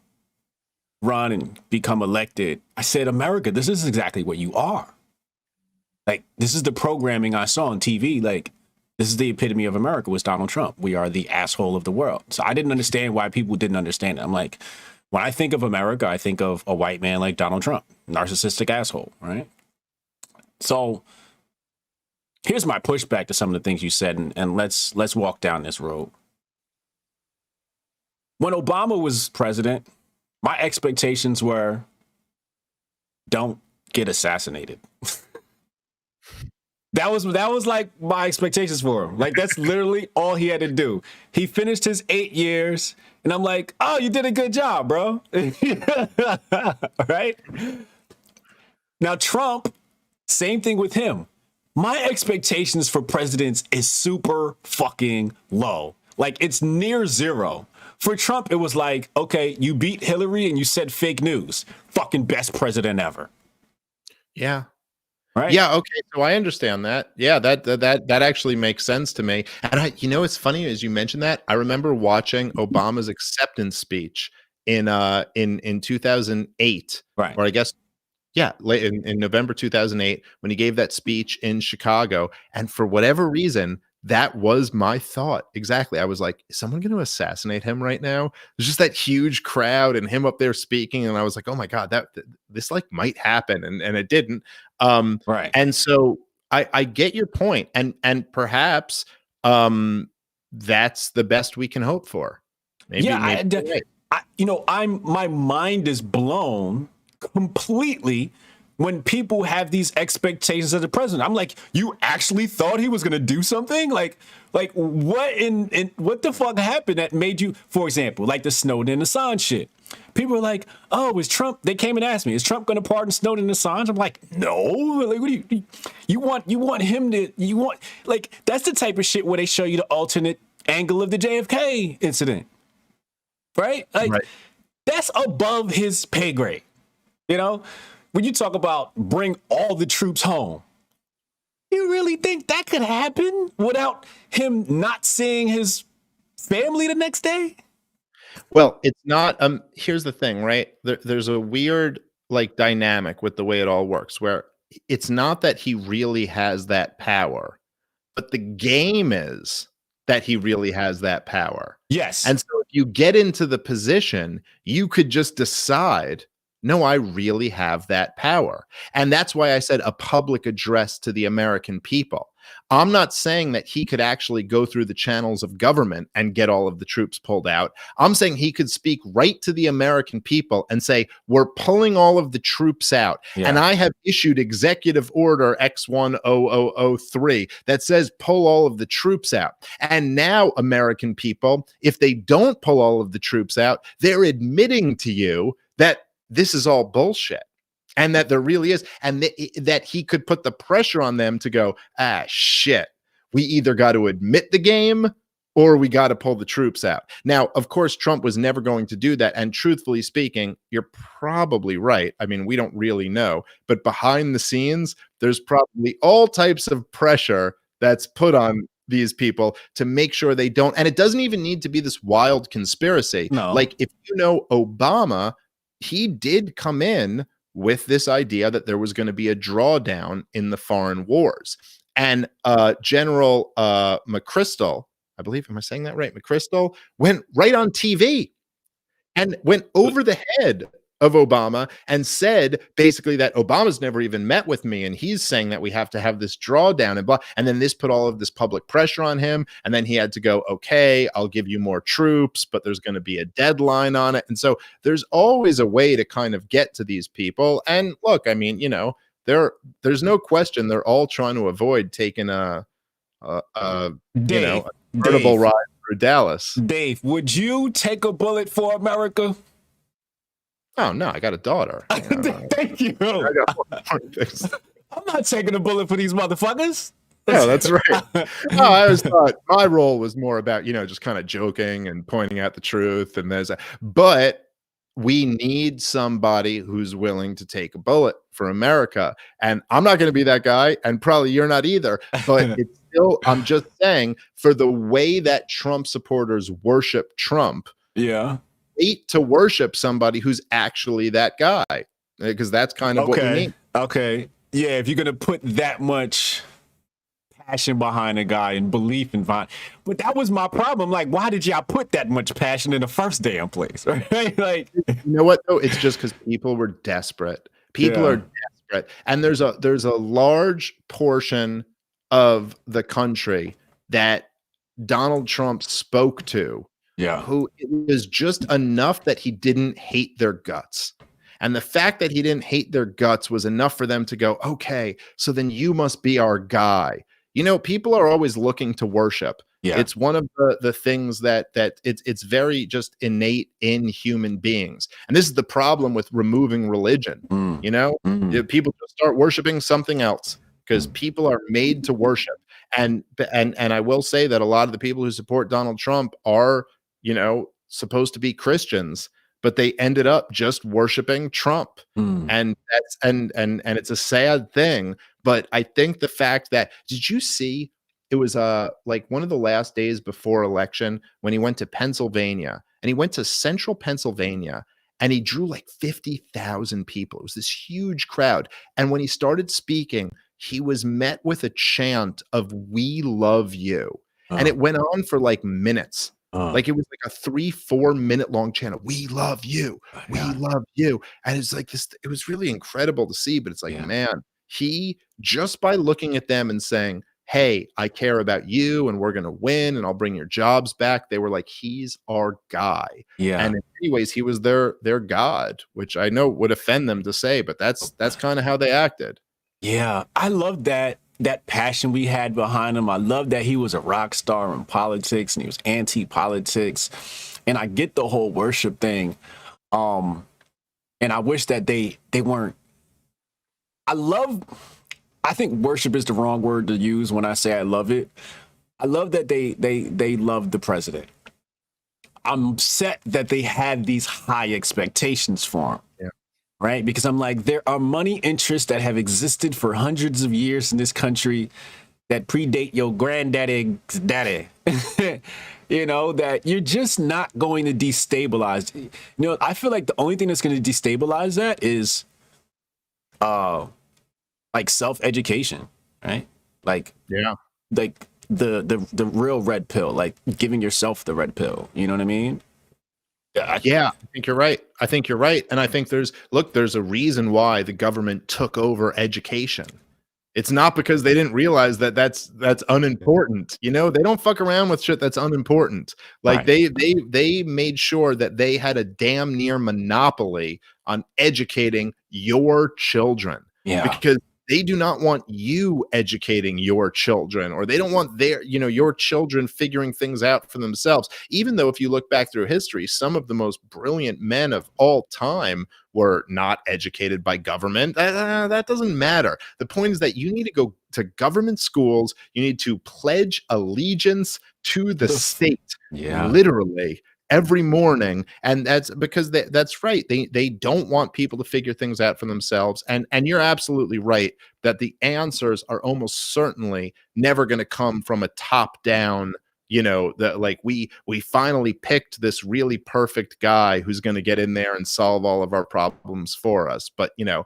run and become elected, I said, America, this is exactly what you are. Like, this is the programming I saw on TV. Like, this is the epitome of America was Donald Trump. We are the asshole of the world. So I didn't understand why people didn't understand it. I'm like, when I think of America, I think of a white man like Donald Trump, narcissistic asshole, right? So here's my pushback to some of the things you said, and let's walk down this road. When Obama was president, my expectations were, don't get assassinated. That was like my expectations for him. Like, that's literally all he had to do. He finished his 8 years, and I'm like, oh, you did a good job, bro. Right? Now, Trump, same thing with him. My expectations for presidents is super fucking low. Like, it's near zero. For Trump, it was like, okay, you beat Hillary and you said fake news. Fucking best president ever. Yeah. Right? Yeah. Okay. So I understand that. Yeah. That actually makes sense to me. And it's funny as you mentioned that. I remember watching Obama's acceptance speech in 2008, right? Or I guess, yeah, late in November 2008 when he gave that speech in Chicago. And for whatever reason, that was my thought. Exactly. I was like, is someone going to assassinate him right now? There's just that huge crowd and him up there speaking. And I was like, oh my God, this like might happen. And it didn't. Right. And so I get your point. And perhaps that's the best we can hope for. Maybe, yeah. maybe My mind is blown completely when people have these expectations of the president. I'm like, you actually thought he was going to do something? Like what what the fuck happened that made you, for example, like the Snowden and Assange shit? People are like, oh, is Trump, they came and asked me, is Trump going to pardon Snowden and Assange? I'm like, no. Like, what do you want him to, like, that's the type of shit where they show you the alternate angle of the JFK incident. Right? Like, right. That's above his pay grade. You know, when you talk about bring all the troops home, you really think that could happen without him not seeing his family the next day? Well, it's not. Here's the thing, right? There's a weird like dynamic with the way it all works, where it's not that he really has that power, but the game is that he really has that power. Yes. And so if you get into the position, you could just decide, no, I really have that power. And that's why I said a public address to the American people. I'm not saying that he could actually go through the channels of government and get all of the troops pulled out. I'm saying he could speak right to the American people and say, we're pulling all of the troops out. Yeah. And I have issued executive order X10003 that says pull all of the troops out. And now, American people, if they don't pull all of the troops out, they're admitting to you that this is all bullshit and that there really is. And that he could put the pressure on them to go, shit, we either got to admit the game or we got to pull the troops out. Now, of course, Trump was never going to do that. And truthfully speaking, you're probably right. I mean, we don't really know, but behind the scenes, there's probably all types of pressure that's put on these people to make sure they don't. And it doesn't even need to be this wild conspiracy. No. Like, if you know Obama, he did come in with this idea that there was going to be a drawdown in the foreign wars. And General McChrystal, I believe, am I saying that right? McChrystal went right on TV and went over the head of Obama and said basically that Obama's never even met with me. And he's saying that we have to have this drawdown and blah. And then this put all of this public pressure on him. And then he had to go, okay, I'll give you more troops, but there's going to be a deadline on it. And so there's always a way to kind of get to these people. And look, I mean, you know, there's no question they're all trying to avoid taking a convertible ride through Dallas. Dave, would you take a bullet for America? Oh, no, I got a daughter. Thank you. I'm not taking a bullet for these motherfuckers. No, that's right. No, I always thought my role was more about, you know, just kind of joking and pointing out the truth. And but we need somebody who's willing to take a bullet for America. And I'm not going to be that guy. And probably you're not either. But it's still, I'm just saying, for the way that Trump supporters worship Trump. Yeah. wait to worship somebody who's actually that guy, because that's kind of what we mean. Okay. Yeah, if you're gonna put that much passion behind a guy and belief in behind, but that was my problem. Like, why did y'all put that much passion in the first damn place? Right? Like, you know what though? It's just because people were desperate. People are desperate, and there's a large portion of the country that Donald Trump spoke to, who it was just enough that he didn't hate their guts. And the fact that he didn't hate their guts was enough for them to go, okay, so then you must be our guy. You know, people are always looking to worship. Yeah. It's one of the things that it's very just innate in human beings. And this is the problem with removing religion. You know, people just start worshiping something else because people are made to worship. And I will say that a lot of the people who support Donald Trump are, you know, supposed to be Christians, but they ended up just worshiping Trump. And that's and it's a sad thing. But I think the fact that, did you see, it was like one of the last days before election when he went to Pennsylvania, and he went to central Pennsylvania, and he drew like 50,000 people. It was this huge crowd. And when he started speaking, he was met with a chant of "We love you." And it went on for like minutes. Like it was like a 3-4 minute long chant of "We love you, we love you," and it's like this. It was really incredible to see. But it's like, man, he, just by looking at them and saying, "Hey, I care about you, and we're gonna win, and I'll bring your jobs back," they were like, "He's our guy." And in many ways, he was their god, which I know would offend them to say, but that's kind of how they acted. Yeah, I love that passion we had behind him. I love that he was a rock star in politics and he was anti-politics. And I get the whole worship thing. And I wish that they weren't. I think worship is the wrong word to use when I say I love it. I love that they love the president. I'm upset that they had these high expectations for him. Right? Because I'm like, there are money interests that have existed for hundreds of years in this country that predate your granddaddy's daddy. You know, that you're just not going to destabilize. You know, I feel like the only thing that's going to destabilize that is like self-education, right? Like, like the real red pill, like giving yourself the red pill. You know what I mean? Yeah, I think you're right. And I think there's a reason why the government took over education. It's not because they didn't realize that that's unimportant. You know, they don't fuck around with shit that's unimportant. Like they made sure that they had a damn near monopoly on educating your children. Because they do not want you educating your children, or they don't want your children figuring things out for themselves. Even though if you look back through history, some of the most brilliant men of all time were not educated by government. That doesn't matter. The point is that you need to go to government schools. You need to pledge allegiance to the state, literally, every morning. And that's because that's right. They don't want people to figure things out for themselves. And you're absolutely right that the answers are almost certainly never going to come from a top down, you know, that like we finally picked this really perfect guy who's going to get in there and solve all of our problems for us. But, you know,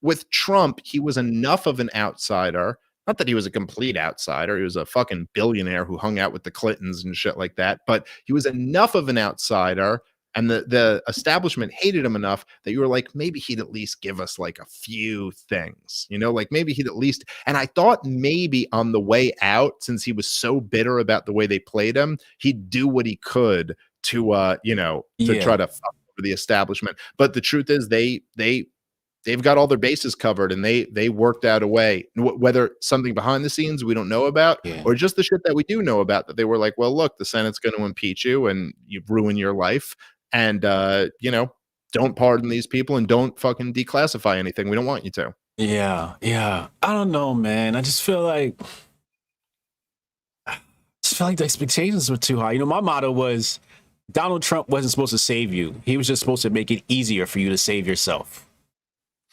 with Trump, he was enough of an outsider. Not that he was a complete outsider. He was a fucking billionaire who hung out with the Clintons and shit like that. But he was enough of an outsider, and the establishment hated him enough that you were like, maybe he'd at least give us like a few things, you know, like maybe he'd at least. And I thought maybe on the way out, since he was so bitter about the way they played him, he'd do what he could to, try to fuck over the establishment. But the truth is, they've got all their bases covered, and they worked out a way, whether something behind the scenes we don't know about, or just the shit that we do know about, that they were like, well, look, the Senate's going to impeach you and you ruin your life. And, don't pardon these people and don't fucking declassify anything. We don't want you to. Yeah. I don't know, man. I just feel like the expectations were too high. You know, my motto was Donald Trump wasn't supposed to save you. He was just supposed to make it easier for you to save yourself.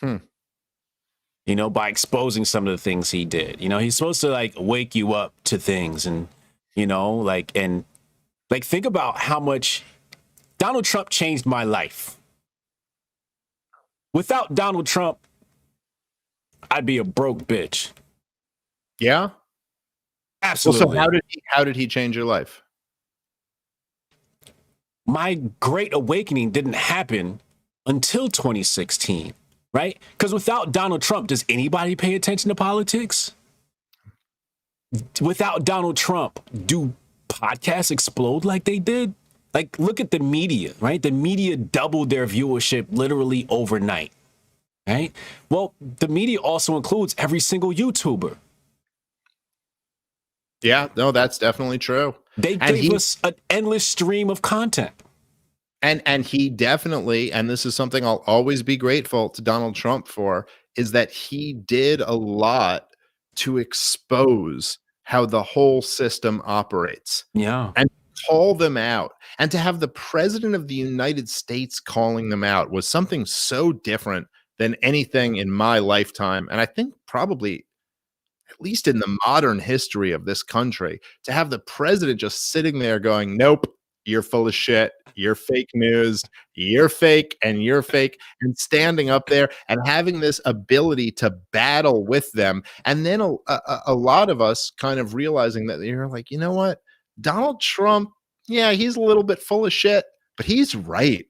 You know, by exposing some of the things he did. You know, he's supposed to like wake you up to things, and, you know, like, and like, think about how much Donald Trump changed my life. Without Donald Trump, I'd be a broke bitch. Yeah. Absolutely. Well, so how did he change your life? My great awakening didn't happen until 2016, right? Because without Donald Trump, does anybody pay attention to politics? Without Donald Trump, do podcasts explode like they did? Like, look at the media, right? The media doubled their viewership literally overnight, right? Well, the media also includes every single YouTuber. Yeah, no, that's definitely true. They gave us an endless stream of content. And he definitely, and this is something I'll always be grateful to Donald Trump for, is that he did a lot to expose how the whole system operates. Yeah. And call them out. And to have the president of the United States calling them out was something so different than anything in my lifetime. And I think probably, at least in the modern history of this country, to have the president just sitting there going, nope, you're full of shit, you're fake news, you're fake, and standing up there and having this ability to battle with them. And then a lot of us kind of realizing that you're like, you know what? Donald Trump, yeah, he's a little bit full of shit, but he's right.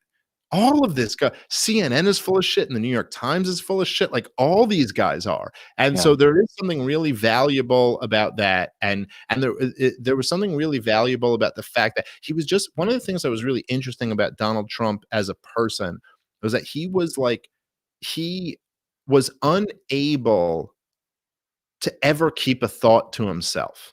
All of this guy, CNN is full of shit, and the New York Times is full of shit. Like all these guys are, and so there is something really valuable about that. And there was something really valuable about the fact that he was just one of the things that was really interesting about Donald Trump as a person was that he was unable to ever keep a thought to himself,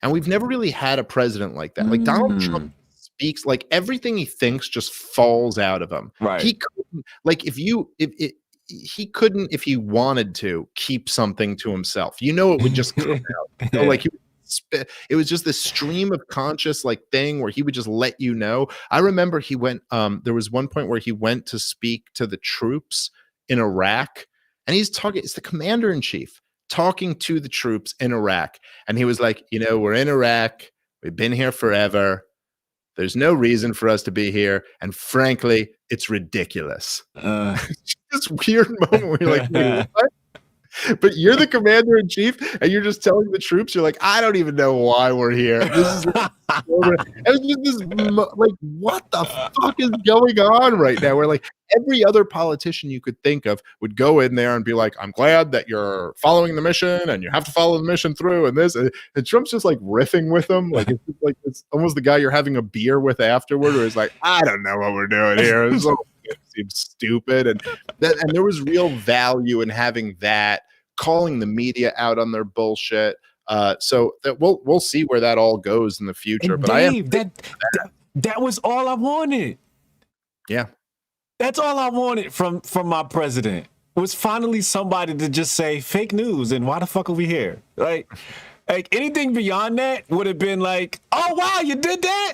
and we've never really had a president like that. Like Donald Trump speaks, like everything he thinks just falls out of him. Right. He couldn't, like he couldn't, if he wanted to, keep something to himself. You know, it would just come out. You know, like it was just this stream of conscious like thing where he would just let you know. I remember he went. There was one point where he went to speak to the troops in Iraq, and he's talking. It's the commander in chief talking to the troops in Iraq, and he was like, you know, we're in Iraq. We've been here forever. There's no reason for us to be here. And frankly, it's ridiculous. It's this weird moment where you're like, wait, what? But you're the commander in chief and you're just telling the troops, you're like, I don't even know why we're here. This is just this, like, what the fuck is going on right now? Where like every other politician you could think of would go in there and be like, I'm glad that you're following the mission and you have to follow the mission through and this. And Trump's just like riffing with them. Like it's almost the guy you're having a beer with afterward, where he's like, I don't know what we're doing here. It seems stupid. And there was real value in having that, calling the media out on their bullshit. So that we'll see where that all goes in the future. And but Dave, that was all I wanted. Yeah. That's all I wanted from my president. It was finally somebody to just say fake news and why the fuck are we here? Like anything beyond that would have been like, oh wow, you did that?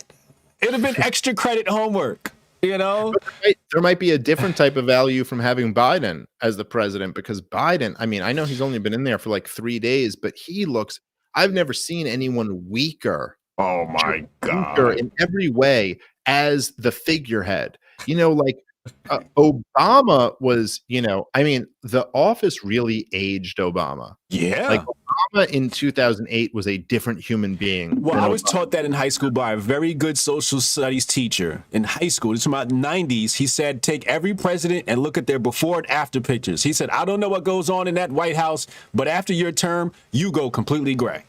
It'd have been extra credit homework. You know, there might be a different type of value from having Biden as the president, because Biden, I mean, I know he's only been in there for like 3 days, but I've never seen anyone weaker. Oh my God. Weaker in every way as the figurehead. You know, like Obama was, you know, I mean, the office really aged Obama. Yeah. Like Obama in 2008 was a different human being. Well, I was taught that in high school by a very good social studies teacher in high school. It's about the 90s. He said, take every president and look at their before and after pictures. He said, I don't know what goes on in that White House, but after your term, you go completely gray.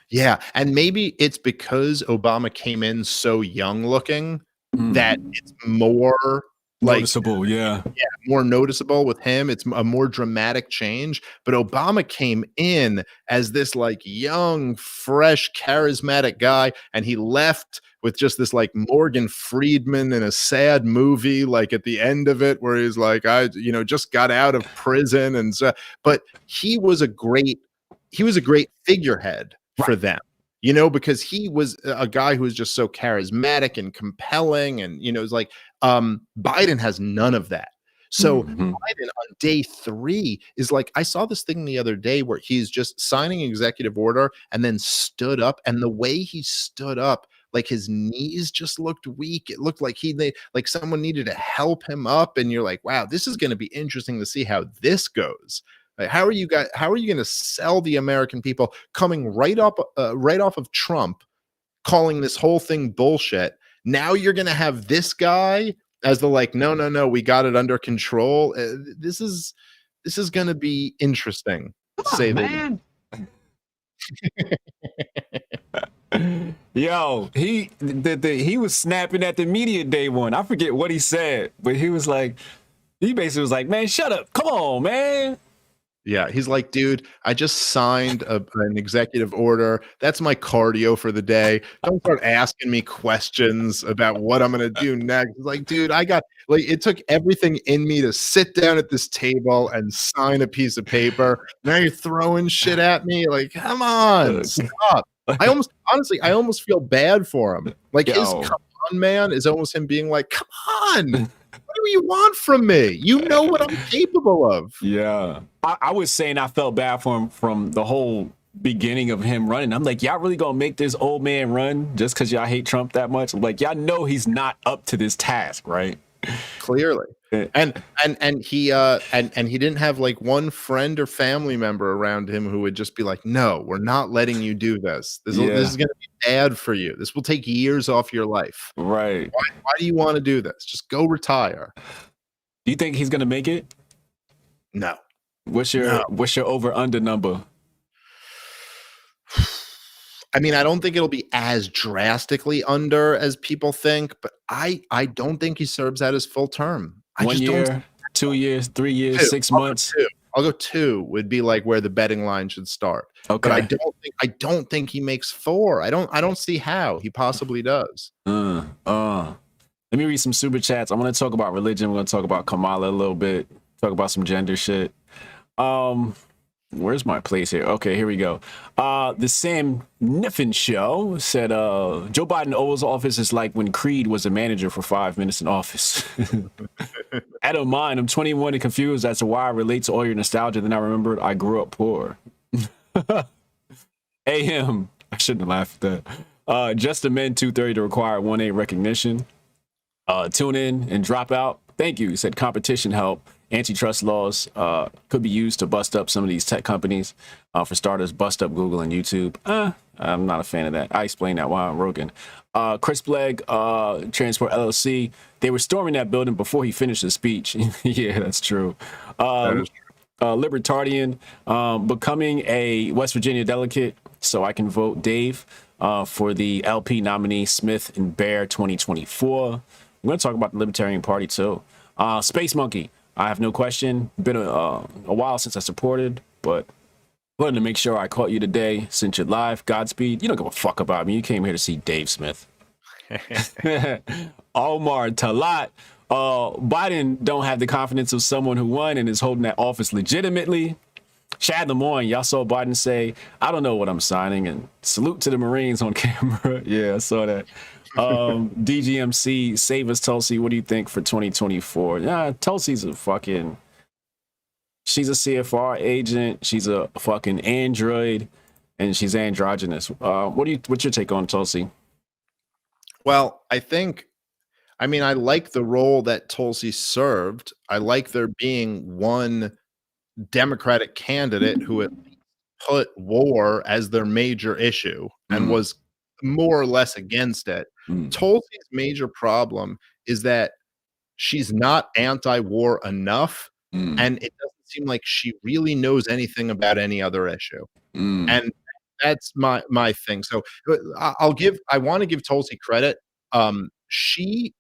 Yeah. And maybe it's because Obama came in so young looking that it's more noticeable. Yeah, more noticeable with him. It's a more dramatic change. But Obama came in as this like young, fresh, charismatic guy, and he left with just this like Morgan Freeman in a sad movie, like at the end of it, where he's like, I, you know, just got out of prison, and so. But he was a great figurehead for them. You know, because he was a guy who was just so charismatic and compelling. And, you know, it's like Biden has none of that. So Biden on day 3 is like, I saw this thing the other day where he's just signing executive order and then stood up. And the way he stood up, like his knees just looked weak. It looked like like someone needed to help him up, and you're like, wow, this is going to be interesting to see how this goes. Like, how are you going to sell the American people coming right off of Trump, calling this whole thing bullshit? Now you're going to have this guy as the like, no, we got it under control. This is going to be interesting. Come on, man. Yo, he was snapping at the media day one. I forget what he said, but he basically was like, man, shut up. Come on, man. Yeah, he's like, dude, I just signed an executive order. That's my cardio for the day. Don't start asking me questions about what I'm gonna do next. It's like, dude, it took everything in me to sit down at this table and sign a piece of paper. Now you're throwing shit at me. Like, come on, stop. I almost feel bad for him. Like, his come on, man is almost him being like, come on. What do you want from me? You know what I'm capable of. Yeah. I was saying I felt bad for him from the whole beginning of him running. I'm like, y'all really gonna make this old man run just because y'all hate Trump that much? Like, y'all know he's not up to this task, right? Clearly. And he didn't have like one friend or family member around him who would just be like, no, we're not letting you do this. This is going to be bad for you. This will take years off your life. Right. Why do you want to do this? Just go retire. Do you think he's going to make it? No. What's your over under number? I mean, I don't think it'll be as drastically under as people think, but I don't think he serves out his full term. 1 year, 2 years, 3 years, 6 months. I'll go 2 would be like where the betting line should start. Okay. But I don't think he makes 4. I don't see how he possibly does. Let me read some super chats. I'm going to talk about religion. We're going to talk about Kamala a little bit. Talk about some gender shit. Where's my place here? Okay, here we go. The Sam Niffin show said Joe Biden Oval's office is like when Creed was a manager for 5 minutes in office. I don't mind. I'm 21 and confused as to why I relate to all your nostalgia. Then I remembered I grew up poor. AM. I shouldn't have laughed at that. Just amend 230 to require 1A recognition. Tune in and drop out. Thank you. He said competition help. Antitrust laws could be used to bust up some of these tech companies. For starters, bust up Google and YouTube. I'm not a fan of that. I explained that while I'm Rogan. Chris Blegg, Transport LLC, they were storming that building before he finished his speech. Yeah, that's true. Libertarian, becoming a West Virginia delegate so I can vote Dave for the LP nominee Smith and Bear 2024. I'm going to talk about the Libertarian Party too. Space Monkey. I have no question. Been a while since I supported, but wanted to make sure I caught you today. Since you're live, Godspeed. You don't give a fuck about me. You came here to see Dave Smith. Omar Talat. Biden don't have the confidence of someone who won and is holding that office legitimately. Chad Lemoyne, y'all saw Biden say, I don't know what I'm signing, and salute to the Marines on camera. Yeah, I saw that. DGMC, save us, Tulsi. What do you think for 2024? Yeah, Tulsi's she's a CFR agent. She's a fucking android, and she's androgynous. What's your take on Tulsi? Well, I like the role that Tulsi served. I like there being one Democratic candidate who had put war as their major issue and was more or less against it. Tulsi's major problem is that she's not anti-war enough, and it doesn't seem like she really knows anything about any other issue. And that's my thing. So I want to give Tulsi credit. Tulsi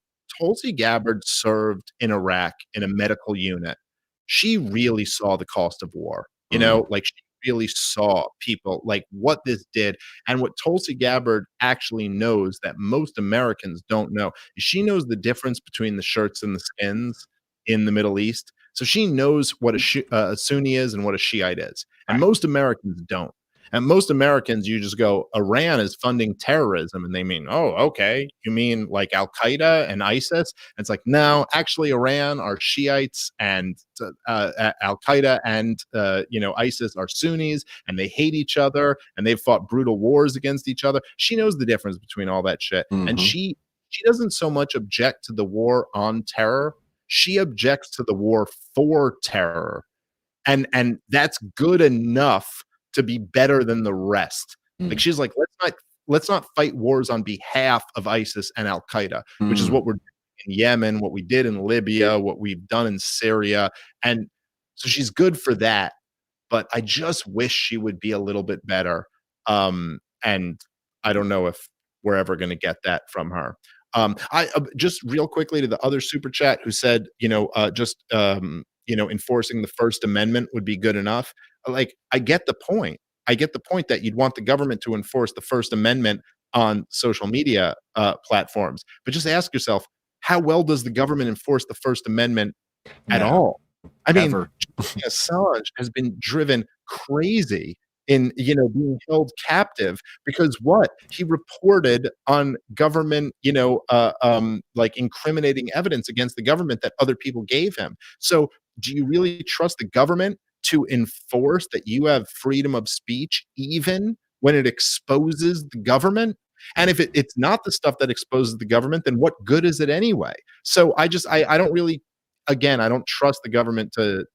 Gabbard served in Iraq in a medical unit. She really saw the cost of war. You know, like, she really saw people, like, what this did. And what Tulsi Gabbard actually knows that most Americans don't know is she knows the difference between the shirts and the skins in the Middle East. So she knows what a Sunni is and what a Shiite is. And most Americans don't. And most Americans, you just go, Iran is funding terrorism. And they mean, oh, okay. You mean like Al Qaeda and ISIS? And it's like, no, actually, Iran are Shiites and Al Qaeda and, ISIS are Sunnis and they hate each other and they've fought brutal wars against each other. She knows the difference between all that shit. And she doesn't so much object to the war on terror. She objects to the war for terror. And that's good enough to be better than the rest. Like she's like, let's not fight wars on behalf of ISIS and Al Qaeda, which is what we're doing in Yemen, what we did in Libya, what we've done in Syria. And so she's good for that. But I just wish she would be a little bit better. And I don't know if we're ever going to get that from her. I just real quickly to the other super chat who said, enforcing the First Amendment would be good enough. Like, I get the point. I get the point that you'd want the government to enforce the First Amendment on social media platforms. But just ask yourself, how well does the government enforce the First Amendment at all? I mean, Assange has been driven crazy in being held captive because what he reported on government like incriminating evidence against the government that other people gave him. So do you really trust the government to enforce that you have freedom of speech even when it exposes the government? And if it's not the stuff that exposes the government, then what good is it anyway? So I don't really, again, I don't trust the government to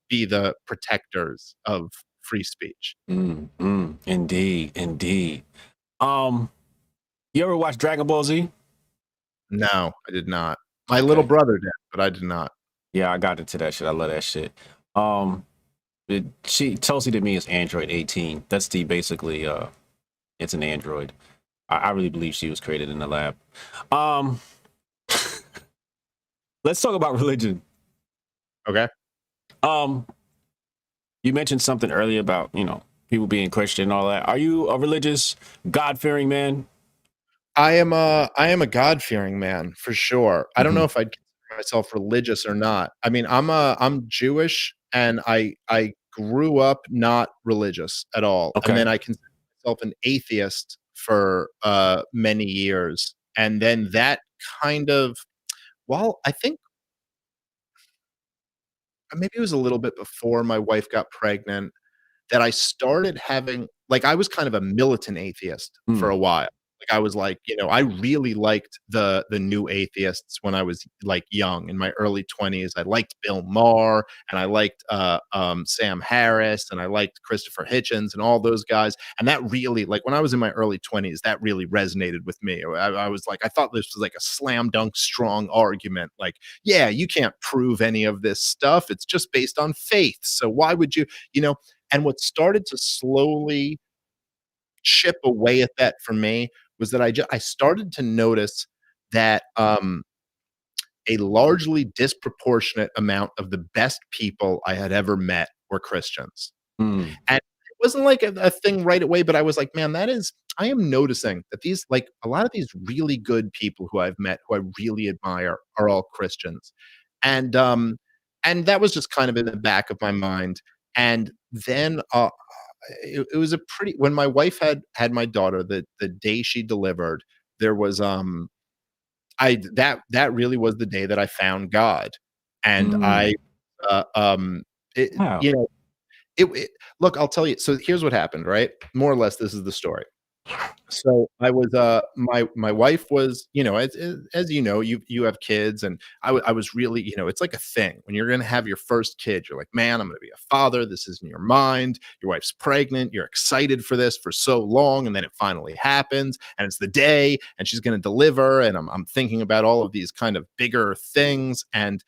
be the protectors of free speech. Indeed. You ever watch Dragon Ball Z? No, I did not. My little brother did, but I did not. Yeah, I got into that shit. I love that shit. Tulsi to me is Android 18. That's basically it's an android. I really believe she was created in the lab. Let's talk about religion. Okay. You mentioned something earlier about, people being Christian and all that. Are you a religious, God-fearing man? I am a God-fearing man for sure. I don't know if I'd consider myself religious or not. I mean, I'm Jewish and I grew up not religious at all. Okay. And then I consider myself an atheist for many years. And then that kind of, I think maybe it was a little bit before my wife got pregnant that I started having, like, I was kind of a militant atheist for a while. Like, I was like, I really liked the new atheists when I was like young in my early 20s. I liked Bill Maher and I liked Sam Harris and I liked Christopher Hitchens and all those guys. And that really, like, when I was in my early 20s, that really resonated with me. I was like, I thought this was like a slam dunk strong argument. Like, yeah, you can't prove any of this stuff. It's just based on faith. So why would you, and what started to slowly chip away at that for me was that I started to notice that a largely disproportionate amount of the best people I had ever met were Christians. And it wasn't like a thing right away, but I was like, man, I am noticing that these, like, a lot of these really good people who I've met, who I really admire, are all Christians. And that was just kind of in the back of my mind. And then it was when my wife had my daughter, the day she delivered, there was that really was the day that I found God. And look, I'll tell you. So here's what happened, right? More or less, this is the story. So I was my wife was, as you have kids, and I was really, it's like a thing when you're gonna have your first kid. You're like, man, I'm gonna be a father. This is in your mind. Your wife's pregnant. You're excited for this for so long, and then it finally happens, and it's the day, and she's gonna deliver, and I'm thinking about all of these kind of bigger things. And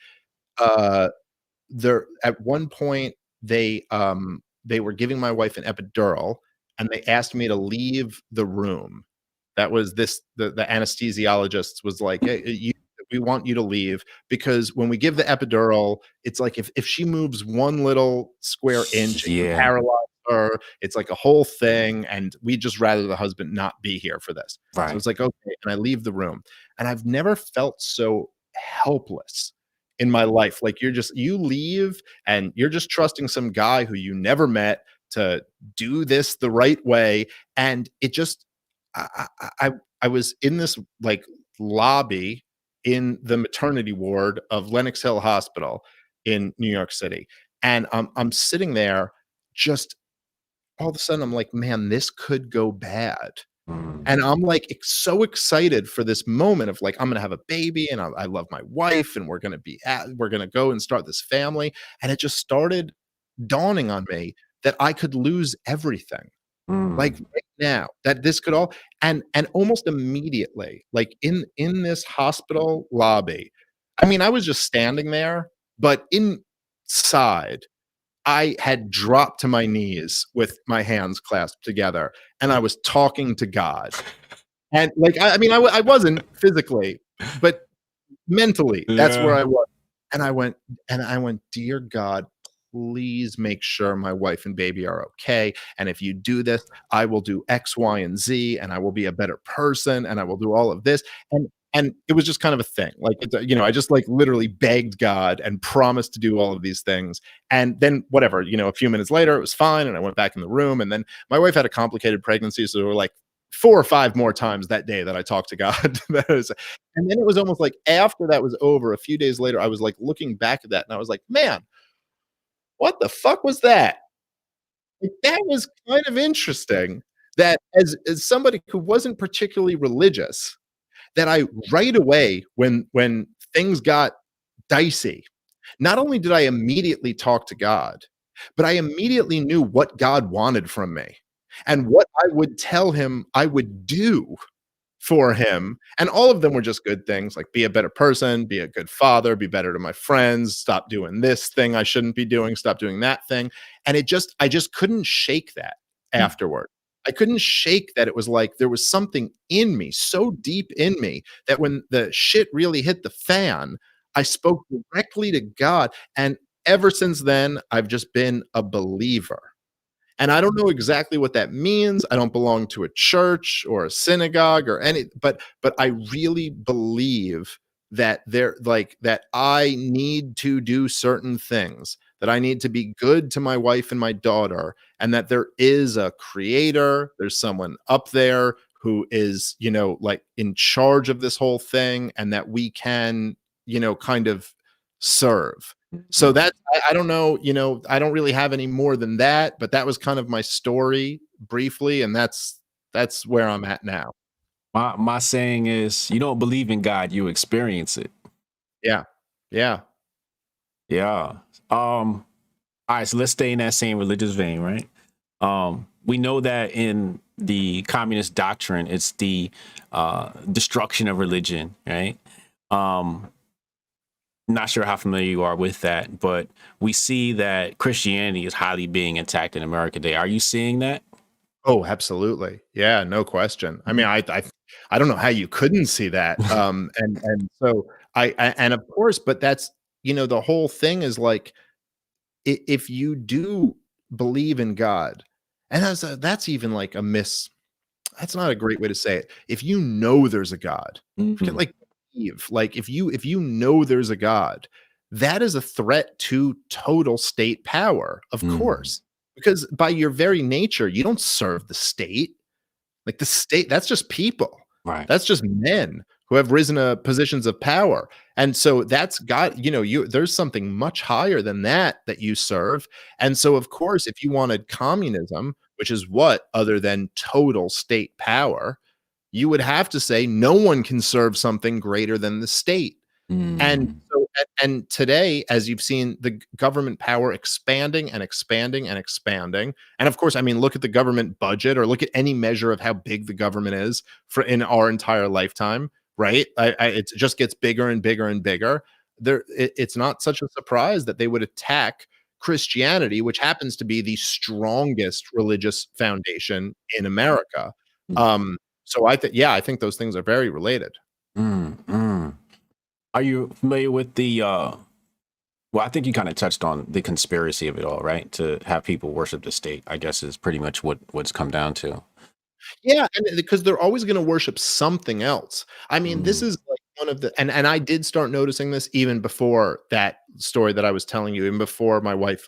there at one point they were giving my wife an epidural. And they asked me to leave the room. That was the anesthesiologist was like, hey, we want you to leave because when we give the epidural, it's like if she moves one little square inch, it can paralyze her. It's like a whole thing. And we'd just rather the husband not be here for this. Right. So it's like, okay. And I leave the room. And I've never felt so helpless in my life. Like you leave and you're just trusting some guy who you never met to do this the right way. And it just, I was in this like lobby in the maternity ward of Lenox Hill Hospital in New York City. And I'm sitting there just all of a sudden I'm like, man, this could go bad. And I'm like so excited for this moment of like, I'm going to have a baby and I love my wife and we're going to go and start this family. And it just started dawning on me that I could lose everything. Like right now, that this could all and almost immediately, like in this hospital lobby, I mean, I was just standing there, but inside, I had dropped to my knees with my hands clasped together, and I was talking to God. And like, I mean, I wasn't physically, but mentally, that's where Yeah. I was. And I went, dear God, please make sure my wife and baby are okay. And if you do this, I will do X, Y, and Z, and I will be a better person, and I will do all of this. And it was just kind of a thing. Like, I just like literally begged God and promised to do all of these things. And then whatever, a few minutes later, it was fine. And I went back in the room. And then my wife had a complicated pregnancy. So there were like 4 or 5 more times that day that I talked to God. And then it was almost like after that was over, a few days later, I was like looking back at that and I was like, man, what the fuck was that? Like, that was kind of interesting that as somebody who wasn't particularly religious, that I right away when things got dicey, not only did I immediately talk to God, but I immediately knew what God wanted from me and what I would tell him I would do for him. And all of them were just good things, like be a better person, be a good father, be better to my friends, stop doing this thing I shouldn't be doing, stop doing that thing. And I just couldn't shake that afterward. I couldn't shake that. It was like there was something in me, so deep in me, that when the shit really hit the fan, I spoke directly to God. And ever since then, I've just been a believer. And I don't know exactly what that means. I don't belong to a church or a synagogue or but I really believe that that I need to do certain things, that I need to be good to my wife and my daughter, and that there is a creator, there's someone up there who is, like in charge of this whole thing, and that we can, kind of serve. So I don't know, I don't really have any more than that, but that was kind of my story briefly, and that's where I'm at now. My saying is, you don't believe in God, you experience it. Yeah. Yeah. Yeah. All right, so let's stay in that same religious vein, right? We know that in the communist doctrine, it's the destruction of religion, right? Not sure how familiar you are with that, but we see that Christianity is highly being attacked in America today. Are you seeing that? Oh, absolutely. Yeah, no question. I mean, I don't know how you couldn't see that. And so and of course, but that's, the whole thing is like, if you do believe in God, and that's even like that's not a great way to say it. If you know there's a God, forget like believe, like if you know there's a God, that is a threat to total state power, of course. Because by your very nature, you don't serve the state. Like the state, that's just people. Right. That's just men who have risen to positions of power. And so that's God, there's something much higher than that you serve. And so, of course, if you wanted communism, which is what other than total state power, you would have to say no one can serve something greater than the state. And so, and today, as you've seen the government power expanding and expanding and expanding, and of course, I mean, look at the government budget or look at any measure of how big the government is in our entire lifetime, right? It just gets bigger and bigger and bigger. It's not such a surprise that they would attack Christianity, which happens to be the strongest religious foundation in America. So I think those things are very related. Are you familiar with the well, I think you kind of touched on the conspiracy of it all, right? To have people worship the state, I guess, is pretty much what's come down to. Yeah, and because they're always going to worship something else. I mean, this is like one of the and I did start noticing this even before that story that I was telling you, even before my wife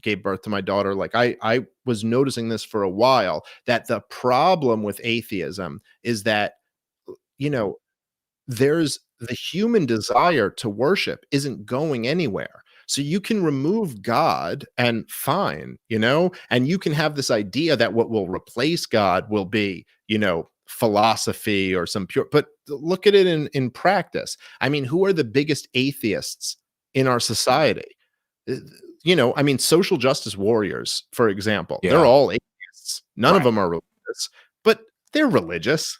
gave birth to my daughter. Like I was noticing this for a while, that the problem with atheism is that, you know, there's the human desire to worship isn't going anywhere. So you can remove God and fine, and you can have this idea that what will replace God will be, philosophy or some pure, but look at it in practice. I mean, who are the biggest atheists in our society? Uh, I mean, social justice warriors, for example, they're Yeah. all atheists. None of Right. them are religious, but they're religious.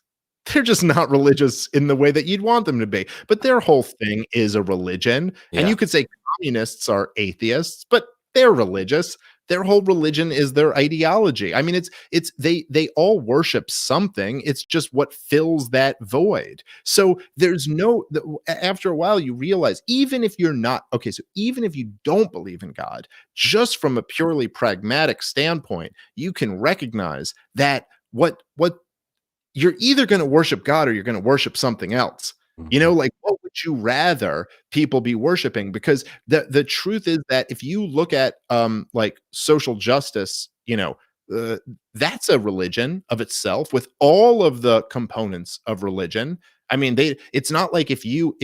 They're just not religious in the way that you'd want them to be. But their whole thing is a religion. And Yeah. you could say communists are atheists, but they're religious. Their whole religion is their ideology. I mean, they all worship something. It's just what fills that void. So there's after a while you realize, even if you're not okay, so even if you don't believe in God, just from a purely pragmatic standpoint, you can recognize that what you're either going to worship God or you're going to worship something else. Mhm. Like, what would you rather people be worshiping? Because the truth is that if you look at like social justice, uh, that's a religion of itself with all of the components of religion. I mean, it's not like if you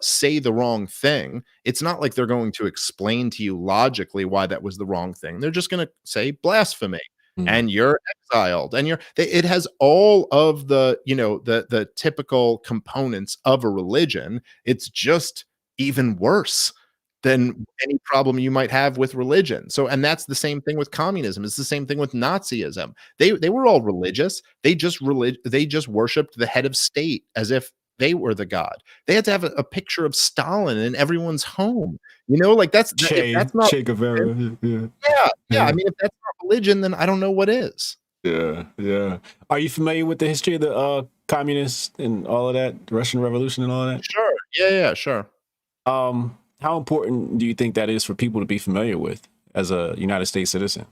say the wrong thing, it's not like they're going to explain to you logically why that was the wrong thing. They're just going to say blasphemy Mhm. and you're exiled, and it has all of the the typical components of a religion. It's just even worse than any problem you might have with religion. So, and that's the same thing with communism. It's the same thing with Nazism. They were all religious. They just worshipped the head of state as if they were the god. They had to have a picture of Stalin in everyone's home. Like if that's not Che religion, Guevara. Yeah. yeah, yeah. I Yeah. mean, if that's not religion, then I don't know what is. Yeah. Yeah. Are you familiar with the history of the communists and all of that, the Russian Revolution and all of that? Sure. Yeah, yeah, sure. How important do you think that is for people to be familiar with as a United States citizen?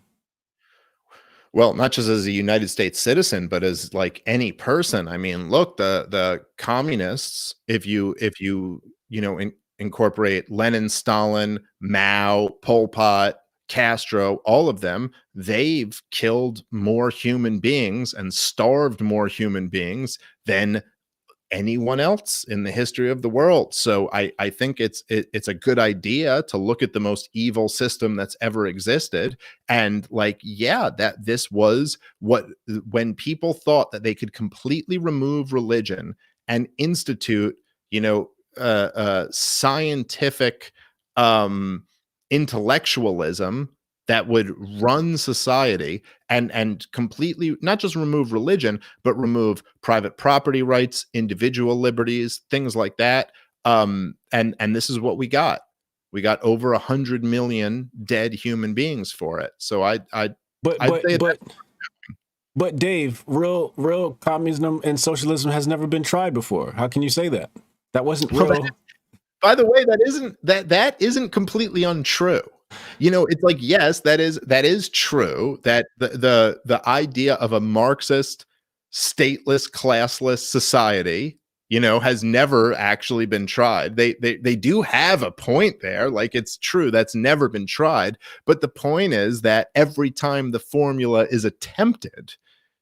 Well, not just as a United States citizen, but as like any person. I mean, look, the communists, if you incorporate Lenin, Stalin, Mao, Pol Pot, Castro, all of them, they've killed more human beings and starved more human beings than anyone else in the history of the world. So I think it's a good idea to look at the most evil system that's ever existed, and like, yeah, that this was what, when people thought that they could completely remove religion and institute scientific um intellectualism that would run society, and completely not just remove religion, but remove private property rights, individual liberties, things like that. And this is what we got. We got over 100 million dead human beings for it. So But I'd but say that. but but Dave, real communism and socialism has never been tried before. How can you say that? That wasn't Well, real. by the way, that isn't completely untrue. It's like, yes, that is true, that the idea of a Marxist, stateless, classless society, has never actually been tried. They do have a point there. Like, it's true, that's never been tried. But the point is that every time the formula is attempted,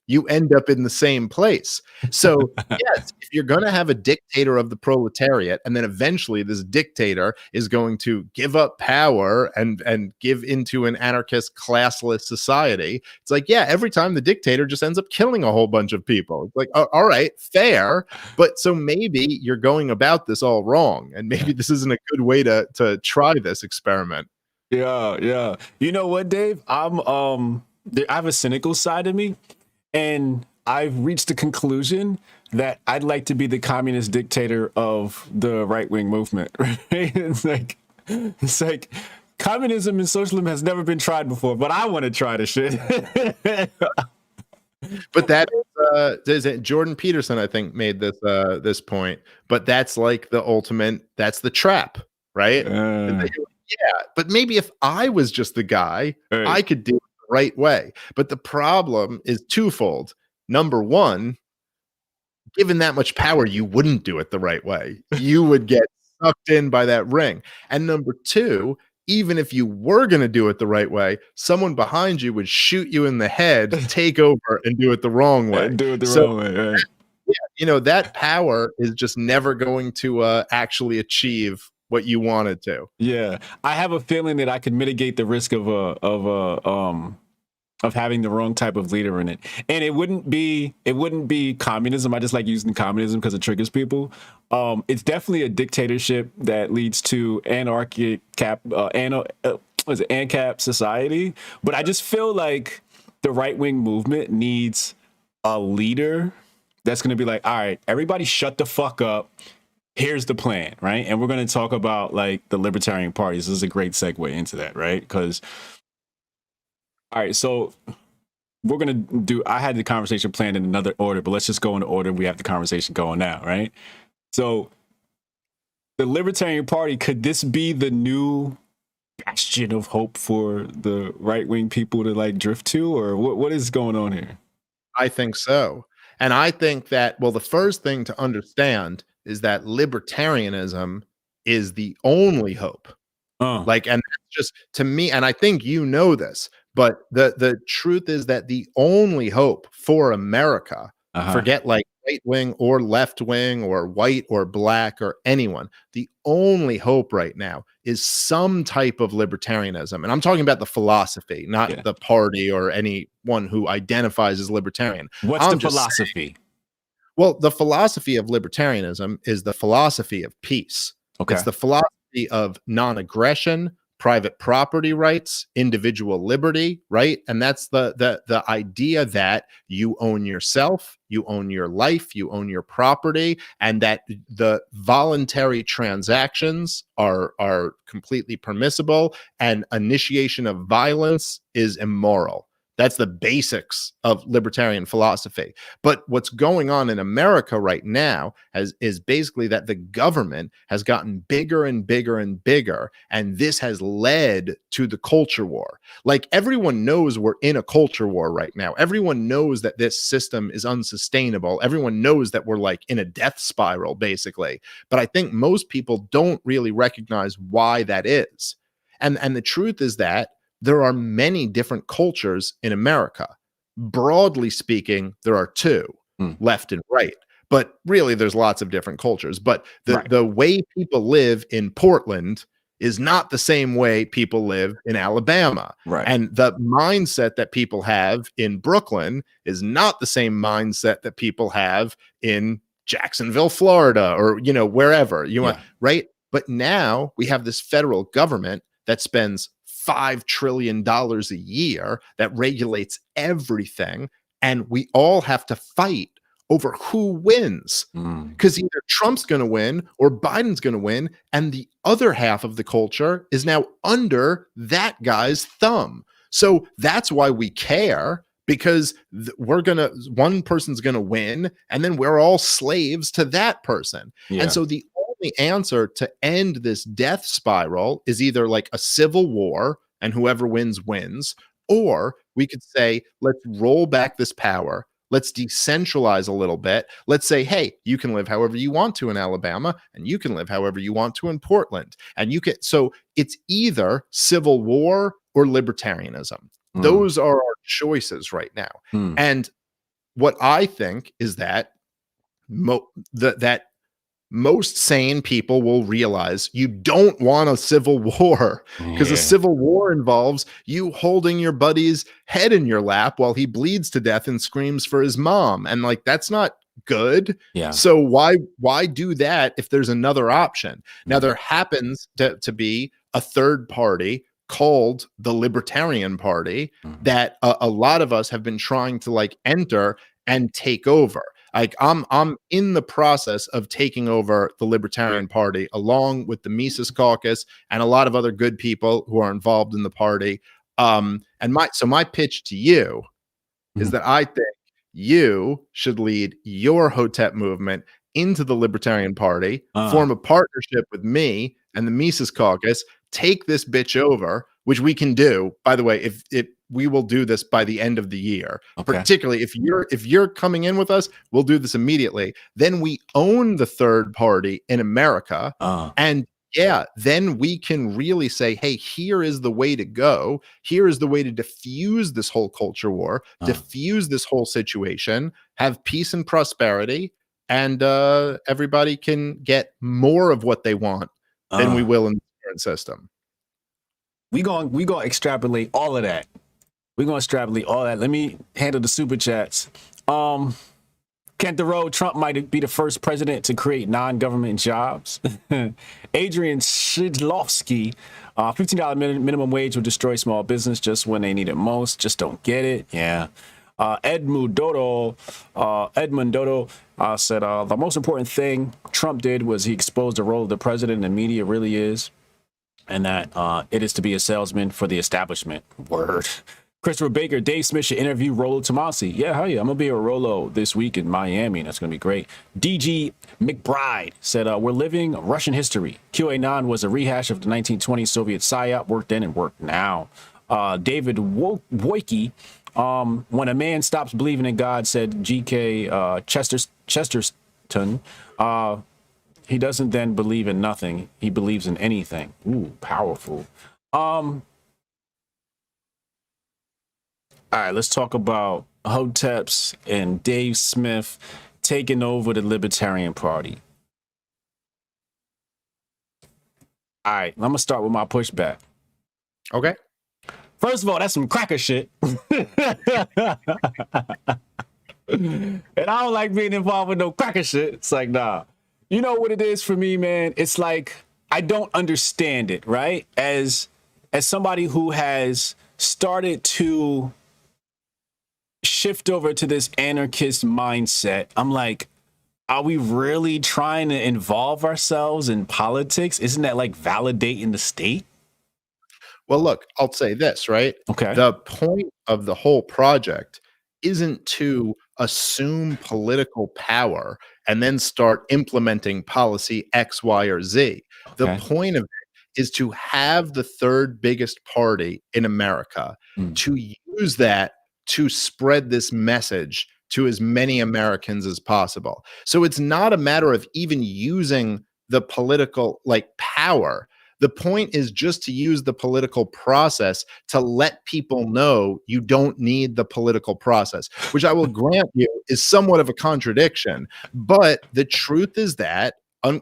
you end up in the same place. So, yes, if you're going to have a dictator of the proletariat, and then eventually this dictator is going to give up power and give into an anarchist, classless society, it's like, yeah, every time the dictator just ends up killing a whole bunch of people. It's like, all right, fair, but so maybe you're going about this all wrong, and maybe this isn't a good way to try this experiment. Yeah, yeah. You know what, Dave? I have a cynical side of me, and I've reached the conclusion that I'd like to be the communist dictator of the right wing movement. Right? It's like communism and socialism has never been tried before, but I want to try the shit. But that is Jordan Peterson, I think, made this point. But that's like the ultimate. That's the trap, right? Is that you're like, yeah, but maybe if I was just the guy, Right. I could do it the right way. But the problem is twofold. Number one, given that much power, you wouldn't do it the right way. You would get sucked in by that ring. And number two, even if you were going to do it the right way, someone behind you would shoot you in the head, take over, and do it the wrong way. Do it the wrong way, right? Yeah, that power is just never going to actually achieve what you wanted to. Yeah, I have a feeling that I could mitigate the risk of having the wrong type of leader in it, and it wouldn't be communism. I just like using communism because it triggers people. It's definitely a dictatorship that leads to anarchic ANCAP society. But I just feel like the right-wing movement needs a leader that's going to be like, all right, everybody shut the fuck up. Here's the plan, right? And we're going to talk about like the Libertarian Party. This is a great segue into that, right? Because, all right, so we're going to do, I had the conversation planned in another order, but let's just go in the order we have the conversation going now, right? So the Libertarian Party, could this be the new bastion of hope for the right-wing people to like drift to, or what is going on here? I think so. And I think that, well, the first thing to understand is that libertarianism is the only hope. Like, and that's just to me, and I think you know this, but the truth is that the only hope for America, forget like right wing or left wing or white or black or anyone, the only hope right now is some type of libertarianism. And I'm talking about the philosophy, not the party or anyone who identifies as libertarian. What's the philosophy? Well, the philosophy of libertarianism is the philosophy of peace. Okay. It's the philosophy of non-aggression, private property rights, individual liberty, right? And that's the idea that you own yourself, you own your life, you own your property, and that the voluntary transactions are completely permissible, and initiation of violence is immoral. That's the basics of libertarian philosophy. But what's going on in America right now is basically that the government has gotten bigger and bigger and bigger, and this has led to the culture war. Like, everyone knows we're in a culture war right now. Everyone knows that this system is unsustainable. Everyone knows that we're like in a death spiral, basically. But I think most people don't really recognize why that is. And the truth is that there are many different cultures in America. Broadly speaking, there are two, left and right. But really, there's lots of different cultures. But the way people live in Portland is not the same way people live in Alabama. Right. And the mindset that people have in Brooklyn is not the same mindset that people have in Jacksonville, Florida, or, wherever you want, right? But now we have this federal government that spends $5 trillion a year that regulates everything. And we all have to fight over who wins, because either Trump's going to win or Biden's going to win. And the other half of the culture is now under that guy's thumb. So that's why we care, because one person's going to win, and then we're all slaves to that person. Yeah. And so the only answer to end this death spiral is either like a civil war and whoever wins wins, or we could say, let's roll back this power. Let's decentralize a little bit. Let's say, hey, you can live however you want to in Alabama, and you can live however you want to in Portland. And so it's either civil war or libertarianism. Those are our choices right now. And what I think is that that most sane people will realize you don't want a civil war, because a civil war involves you holding your buddy's head in your lap while he bleeds to death and screams for his mom. And like, that's not good. Yeah. So why do that if there's another option? Now, there happens to be a third party called the Libertarian Party that a lot of us have been trying to like enter and take over. Like, I'm in the process of taking over the Libertarian Party, along with the Mises Caucus and a lot of other good people who are involved in the party. And my pitch to you is that I think you should lead your Hotep movement into the Libertarian Party, form a partnership with me and the Mises Caucus, take this bitch over, which we can do. By the way, if we will do this by the end of the year. Okay. Particularly if you're coming in with us, we'll do this immediately. Then we own the third party in America, and yeah, then we can really say, hey, here is the way to go. Here is the way to diffuse this whole culture war, diffuse this whole situation, have peace and prosperity, and everybody can get more of what they want than we will in the current system. We gonna extrapolate all of that. We're gonna extrapolate all that. Let me handle the super chats. Kent the Road, Trump might be the first president to create non-government jobs. Adrian Shidlovsky, $15 minimum wage will destroy small business just when they need it most. Just don't get it. Yeah. Edmund Dodo said, the most important thing Trump did was he exposed the role of the president and the media really is, and that it is to be a salesman for the establishment. Word. Christopher Baker, Dave Smith should interview Rollo Tomasi. Yeah, hell yeah. I'm going to be with Rollo this week in Miami, and that's going to be great. DG McBride said, we're living Russian history. QAnon was a rehash of the 1920s Soviet PSYOP, worked then and worked now. David Wojcicki, when a man stops believing in God, said G.K. Chesterton, he doesn't then believe in nothing. He believes in anything. Ooh, powerful. All right, let's talk about Hoteps and Dave Smith taking over the Libertarian Party. All right, I'm going to start with my pushback. Okay. First of all, that's some cracker shit. And I don't like being involved with no cracker shit. It's like, nah. You know what it is for me, man? It's like, I don't understand it, right? As somebody who has started to shift over to this anarchist mindset, I'm like, are we really trying to involve ourselves in politics? Isn't that like validating the state? Well, look, I'll say this, right? Okay. The point of the whole project isn't to assume political power and then start implementing policy X, Y, or Z. The point of it is to have the third biggest party in America, to use that to spread this message to as many Americans as possible. So it's not a matter of even using the political power. The point is just to use the political process to let people know you don't need the political process, which I will grant you is somewhat of a contradiction. But the truth is that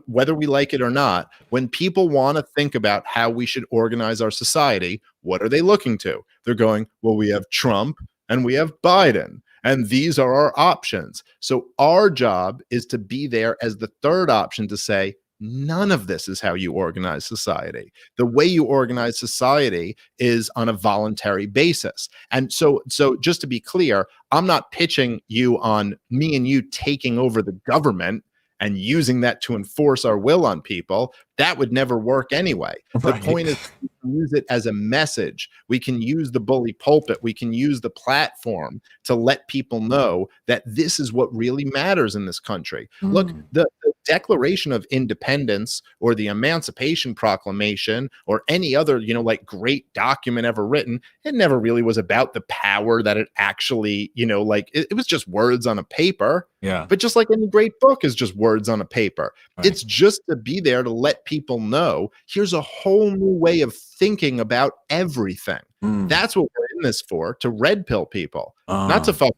whether we like it or not, when people want to think about how we should organize our society, what are they looking to? They're going, well, we have Trump and we have Biden, and these are our options. So our job is to be there as the third option to say, none of this is how you organize society. The way you organize society is on a voluntary basis. And so just to be clear, I'm not pitching you on me and you taking over the government and using that to enforce our will on people. That would never work anyway. Right. The point is we can use it as a message. We can use the bully pulpit. We can use the platform to let people know that this is what really matters in this country. Look, the Declaration of Independence or the Emancipation Proclamation or any other, great document ever written, it never really was about the power that it actually, it was just words on a paper. Yeah. But just like any great book is just words on a paper. Right. It's just to be there to let people know here's a whole new way of thinking about everything. That's what we're in this for, to red pill people, not to fucking,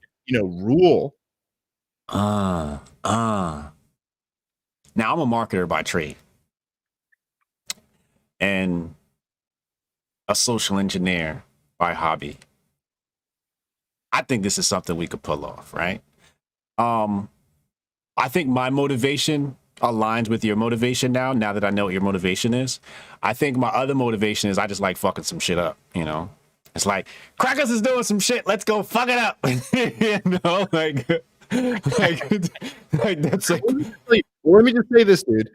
rule. Now, I'm a marketer by trade and a social engineer by hobby. I think this is something we could pull off, right? I think my motivation aligns with your motivation now that I know what your motivation is. I think my other motivation is I just like fucking some shit up, It's like, Crackers is doing some shit, let's go fuck it up. That's like... Let me just say this, dude.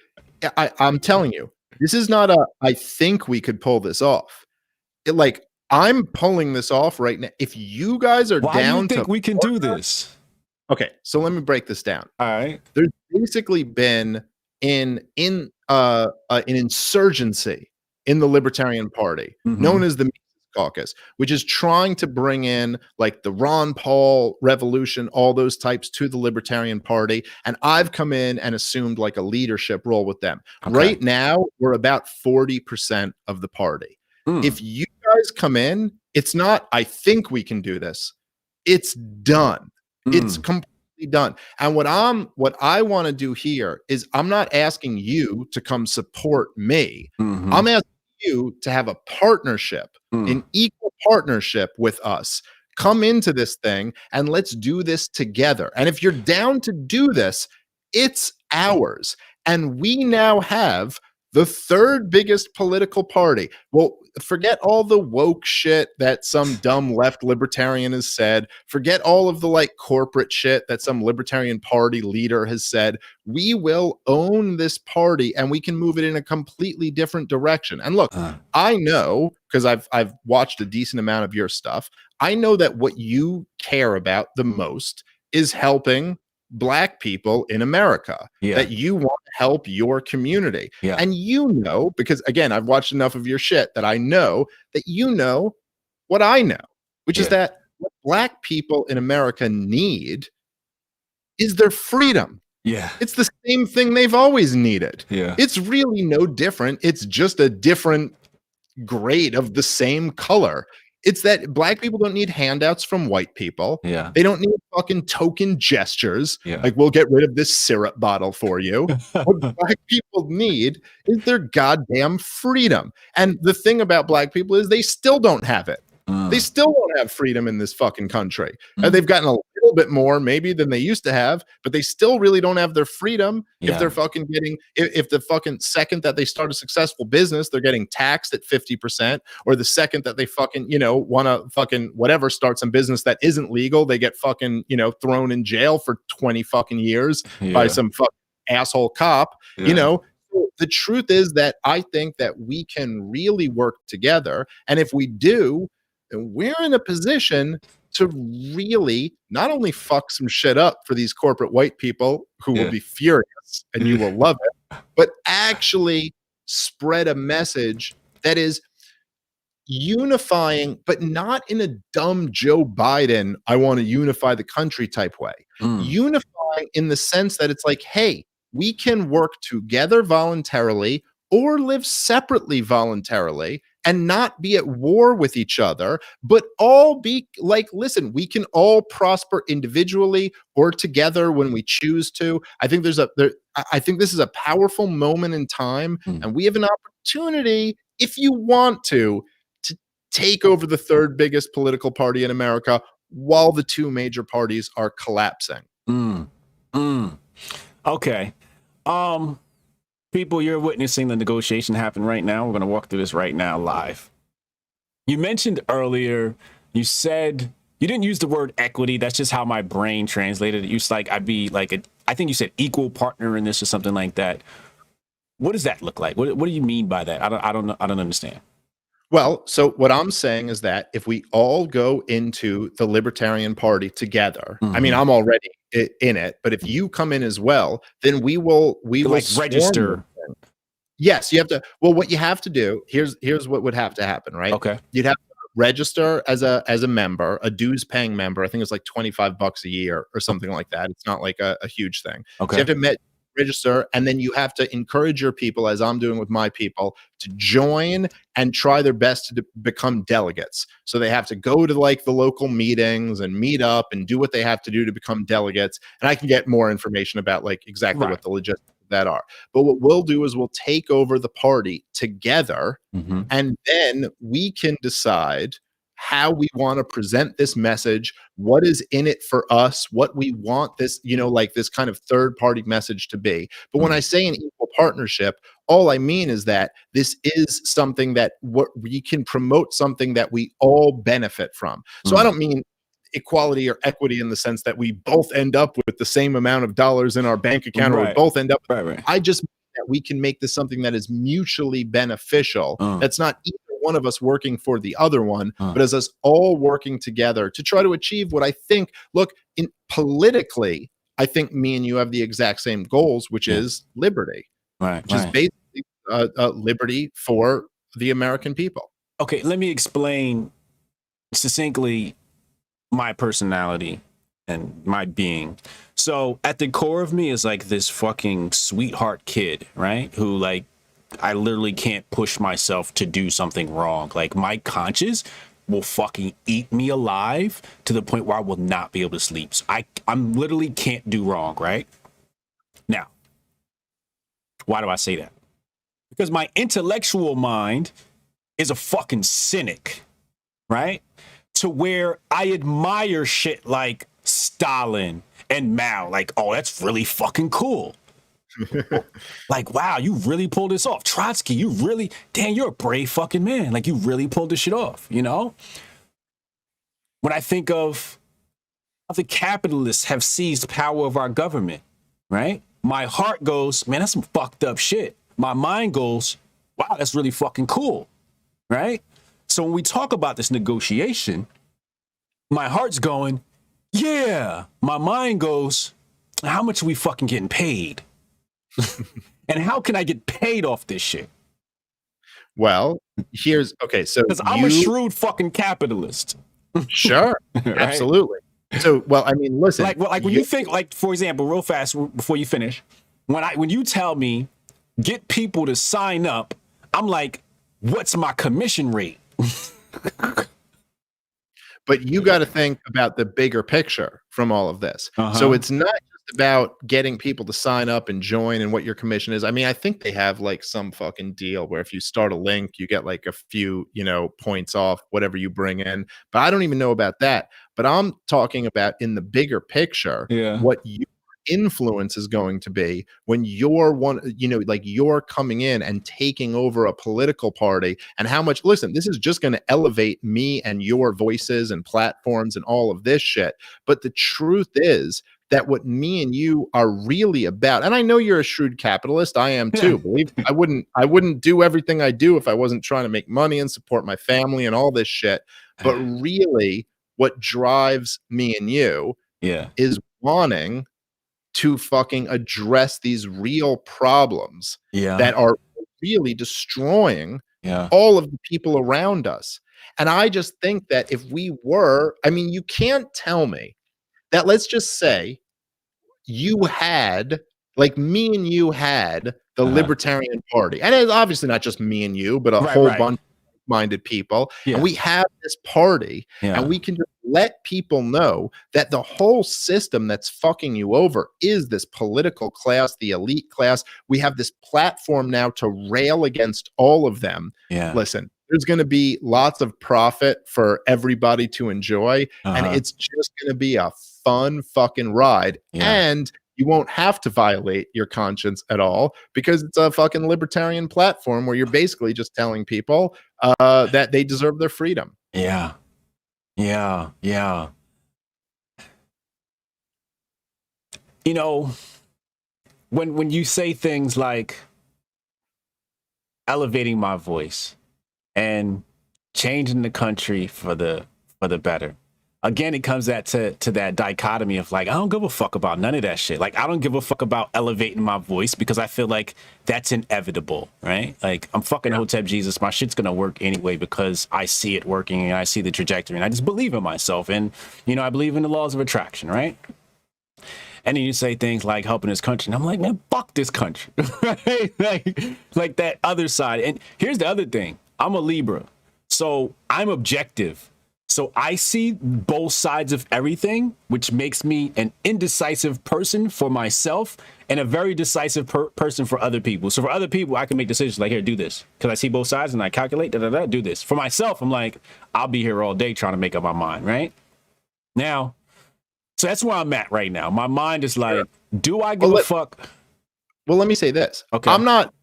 I'm telling you, this is not I think we could pull this off. I'm pulling this off right now. If you guys are down, why do you think we can do this? Okay, so let me break this down. All right. There's basically been an insurgency in the Libertarian Party, known as the Mises caucus, which is trying to bring in like the Ron Paul revolution, all those types to the Libertarian Party. And I've come in and assumed like a leadership role with them. Okay. Right now, we're about 40% of the party. If you guys come in, it's not, I think we can do this. It's done. It's completely done. And what I want to do here is I'm not asking you to come support me. I'm asking you to have a partnership, an equal partnership with us. Come into this thing and let's do this together. And if you're down to do this, it's ours. And we now have the third biggest political party. Well, forget all the woke shit that some dumb left libertarian has said. Forget all of the like corporate shit that some Libertarian Party leader has said. We will own this party and we can move it in a completely different direction. And look, I know, because I've watched a decent amount of your stuff, I know that what you care about the most is helping Black people in America, that you want to help your community. And you know, because again, I've watched enough of your shit that I know that you know what I know, which is that what Black people in America need is their freedom. It's the same thing they've always needed. It's really no different. It's just a different grade of the same color. It's that Black people don't need handouts from white people. They don't need fucking token gestures. Like, we'll get rid of this syrup bottle for you. What Black people need is their goddamn freedom. And the thing about Black people is they still don't have it. They still don't have freedom in this fucking country. They've gotten a little bit more maybe than they used to have, but they still really don't have their freedom if they're fucking getting, if the fucking second that they start a successful business, they're getting taxed at 50%, or the second that they fucking, you know, want to fucking whatever, start some business that isn't legal, they get fucking, you know, thrown in jail for 20 fucking years by some fucking asshole cop, you know. The truth is that I think that we can really work together. And if we do, then we're in a position to really not only fuck some shit up for these corporate white people who will be furious and you will love it, but actually spread a message that is unifying, but not in a dumb Joe Biden, I want to unify the country type way. Unifying in the sense that it's like, hey, we can work together voluntarily or live separately voluntarily and not be at war with each other, but all be like, listen, we can all prosper individually or together when we choose to. I think I think this is a powerful moment in time, and we have an opportunity, if you want to take over the third biggest political party in America while the two major parties are collapsing. Okay. People, you're witnessing the negotiation happen right now. We're going to walk through this right now live. You mentioned earlier, you said, you didn't use the word equity. That's just how my brain translated it. You said like, I'd be like, I think you said equal partner in this or something like that. What does that look like? What do you mean by that? I don't know. I don't understand. Well, so what I'm saying is that if we all go into the Libertarian Party together, I mean, I'm already in it, but if you come in as well, then we will like register. Yes, you have to. Well, what you have to do, here's what would have to happen, right? Okay. You'd have to register as a member, a dues paying member. I think it's like $25 a year or something like that. It's not like a huge thing. Okay. So you have to register, and then you have to encourage your people, as I'm doing with my people, to join and try their best to become delegates. So they have to go to like the local meetings and meet up and do what they have to do to become delegates. And I can get more information about like exactly what the logistics of that are. But what we'll do is we'll take over the party together, and then we can decide how we want to present this message, what is in it for us, what we want this, you know, like this kind of third party message to be. But when I say an equal partnership, all I mean is that this is something that what we can promote, something that we all benefit from. So I don't mean equality or equity in the sense that we both end up with the same amount of dollars in our bank account, or we both end up. I just mean that we can make this something that is mutually beneficial. That's not either one of us working for the other one, but as us all working together to try to achieve what I think, look, in politically, I think me and you have the exact same goals, which is liberty, which is basically liberty for the American people. Okay, let me explain succinctly my personality and my being. So at the core of me is like this fucking sweetheart kid, right? Who like I literally can't push myself to do something wrong. Like my conscience will fucking eat me alive to the point where I will not be able to sleep. So I'm literally can't do wrong, right? Now, why do I say that? Because my intellectual mind is a fucking cynic, right? To where I admire shit like Stalin and Mao. Like, oh, that's really fucking cool. Like, wow, you really pulled this off. Trotsky, you really, damn, you're a brave fucking man. Like, you really pulled this shit off, you know? When I think of how the capitalists have seized power of our government, right? My heart goes, man, that's some fucked up shit. My mind goes, wow, that's really fucking cool, right? So when we talk about this negotiation, my heart's going, yeah. My mind goes, how much are we fucking getting paid? And how can I get paid off this shit? Well, here's okay. So Because I'm a shrewd fucking capitalist. Sure, right? Absolutely. So, well, I mean, listen. Like when you think, like for example, real fast before you finish, when you tell me get people to sign up, I'm like, what's my commission rate? But you got to think about the bigger picture from all of this. So it's not just about getting people to sign up and join and what your commission is. I mean, I think they have like some fucking deal where if you start a link, you get like a few, points off whatever you bring in. But I don't even know about that. But I'm talking about in the bigger picture, what your influence is going to be when you're you're coming in and taking over a political party, and how much, listen, this is just going to elevate me and your voices and platforms and all of this shit. But the truth is that what me and you are really about, and I know you're a shrewd capitalist, I am too. Believe me, I wouldn't do everything I do if I wasn't trying to make money and support my family and all this shit. But really, what drives me and you is wanting to fucking address these real problems that are really destroying all of the people around us. And I just think that if we were, I mean, you can't tell me that, let's just say you had, like me and you had the Libertarian Party. And it's obviously not just me and you, but a whole bunch of minded people. And we have this party and we can just let people know that the whole system that's fucking you over is this political class, the elite class. We have this platform now to rail against all of them. Listen, there's going to be lots of profit for everybody to enjoy. And it's just going to be a fun fucking ride. And you won't have to violate your conscience at all because it's a fucking libertarian platform where you're basically just telling people that they deserve their freedom. Yeah. You know, when you say things like elevating my voice and changing the country for the better, again, it comes to that dichotomy of like, I don't give a fuck about none of that shit. Like, I don't give a fuck about elevating my voice because I feel like that's inevitable, right? Like, I'm fucking Hotep Jesus. My shit's gonna work anyway because I see it working and I see the trajectory and I just believe in myself. And, I believe in the laws of attraction, right? And then you say things like helping this country. And I'm like, man, fuck this country, right? like that other side. And here's the other thing. I'm a Libra, so I'm objective. So I see both sides of everything, which makes me an indecisive person for myself and a very decisive person for other people. So for other people, I can make decisions like, here, do this. Because I see both sides and I calculate, do this. For myself, I'm like, I'll be here all day trying to make up my mind, right? Now, so that's where I'm at right now. My mind is like, do I give a fuck? Well, let me say this. Okay. I'm not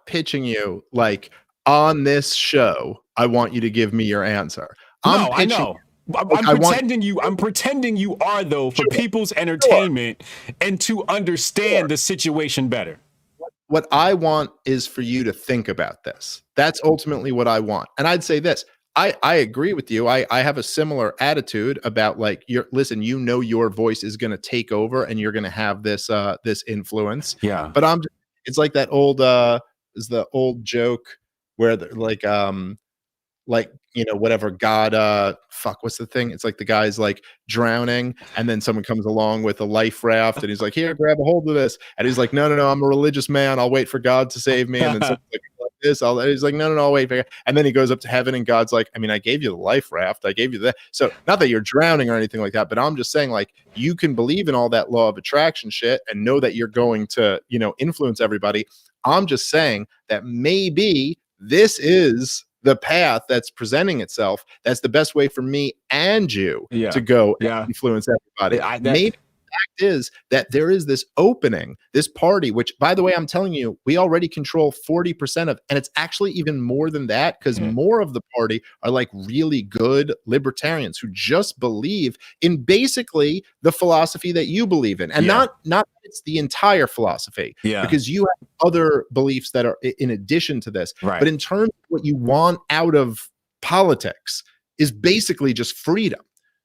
pitching you like on this show, I want you to give me your answer. I know. I'm pretending you are, though, for people's entertainment and to understand the situation better. What I want is for you to think about this. That's ultimately what I want. And I'd say this. I agree with you. I have a similar attitude about like, listen, your voice is going to take over and you're going to have this influence. Yeah. But it's like that old is the old joke where like, you know, whatever God, fuck, what's the thing? It's like the guy's like drowning, and then someone comes along with a life raft, and he's like, here, grab a hold of this. And he's like, no, I'm a religious man. I'll wait for God to save me. And then someone's like this. He's like, no, I'll wait for God. And then he goes up to heaven, and God's like, I mean, I gave you the life raft. I gave you that. So not that you're drowning or anything like that, but I'm just saying, like, you can believe in all that law of attraction shit and know that you're going to, you know, influence everybody. I'm just saying that maybe this is the path that's presenting itself. That's the best way for me and you to go and influence everybody. Maybe the fact is that there is this opening, this party, which, by the way, I'm telling you, we already control 40% of, and it's actually even more than that, because more of the party are like really good libertarians who just believe in basically the philosophy that you believe in, and not it's the entire philosophy, because you have other beliefs that are in addition to this. But in terms of what you want out of politics is basically just freedom.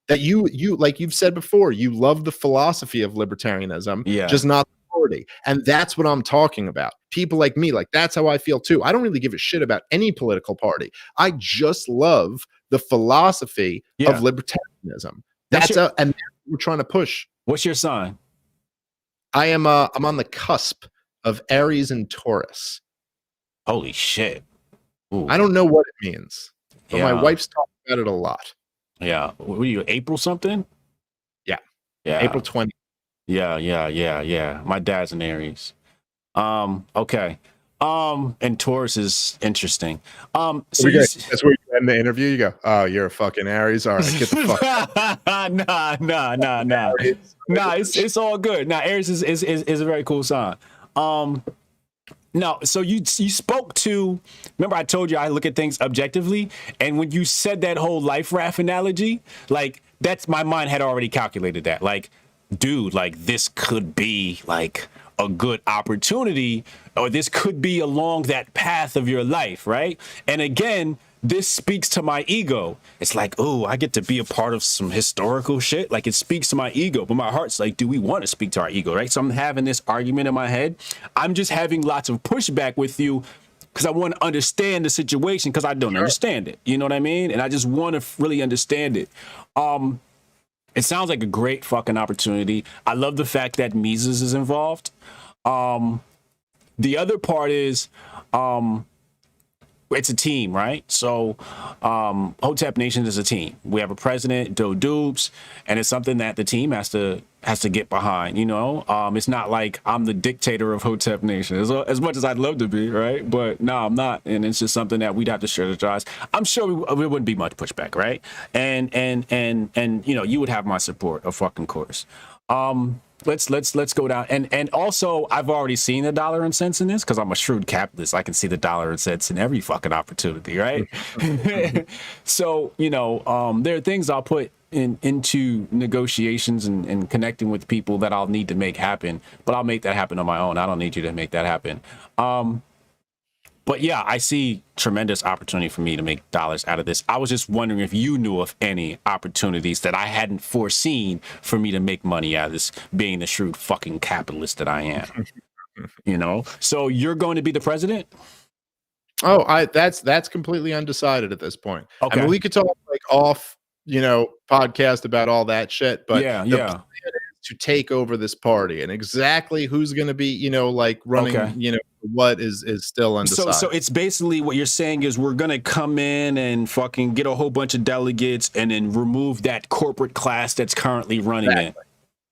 That you like you've said before, you love the philosophy of libertarianism, just not the party. And that's what I'm talking about. People like me, like, that's how I feel too. I don't really give a shit about any political party. I just love the philosophy of libertarianism. And that's what we're trying to push. What's your sign? I'm on the cusp of Aries and Taurus. Holy shit. Ooh. I don't know what it means, but my wife's talking about it a lot. Yeah. What are you, April something? Yeah. April 20th. Yeah. My dad's an Aries. Okay. And Taurus is interesting. So that's where you end the interview. You go, oh, you're a fucking Aries. All right, get the fuck out. Nah, it's all good. Nah, Aries is a very cool sign. No, so you spoke to, remember I told you I look at things objectively, and when you said that whole life raft analogy, like, that's, my mind had already calculated that. Like, dude, like, this could be like a good opportunity, or this could be along that path of your life, right? And again, this speaks to my ego. It's like, oh, I get to be a part of some historical shit. Like, it speaks to my ego, but my heart's like, do we want to speak to our ego, right? So I'm having this argument in my head. I'm just having lots of pushback with you because I want to understand the situation, because I don't understand it. You know what I mean? And I just want to really understand it. It sounds like a great fucking opportunity. I love the fact that Mises is involved. The other part is, it's a team, right? So Hotep Nation is a team. We have a president, Doe Dupes, and it's something that the team has to get behind, you know? It's not like I'm the dictator of Hotep Nation, as much as I'd love to be, right? But no, I'm not. And it's just something that we'd have to strategize. I'm sure we wouldn't be much pushback, right? And you know, you would have my support, of fucking course. Let's go down. And also, I've already seen the dollar and cents in this, because I'm a shrewd capitalist. I can see the dollar and cents in every fucking opportunity, right? So, you know, there are things I'll put into negotiations and connecting with people that I'll need to make happen, but I'll make that happen on my own. I don't need you to make that happen. But yeah, I see tremendous opportunity for me to make dollars out of this. I was just wondering if you knew of any opportunities that I hadn't foreseen for me to make money out of this, being the shrewd fucking capitalist that I am. You know? So you're going to be the president? Oh, that's completely undecided at this point. Okay. I mean, we could talk like off, you know, podcast about all that shit, but yeah. Plan is to take over this party, and exactly who's going to be, you know, like running, you know, what is still undecided. So it's basically what you're saying is we're going to come in and fucking get a whole bunch of delegates and then remove that corporate class that's currently running it.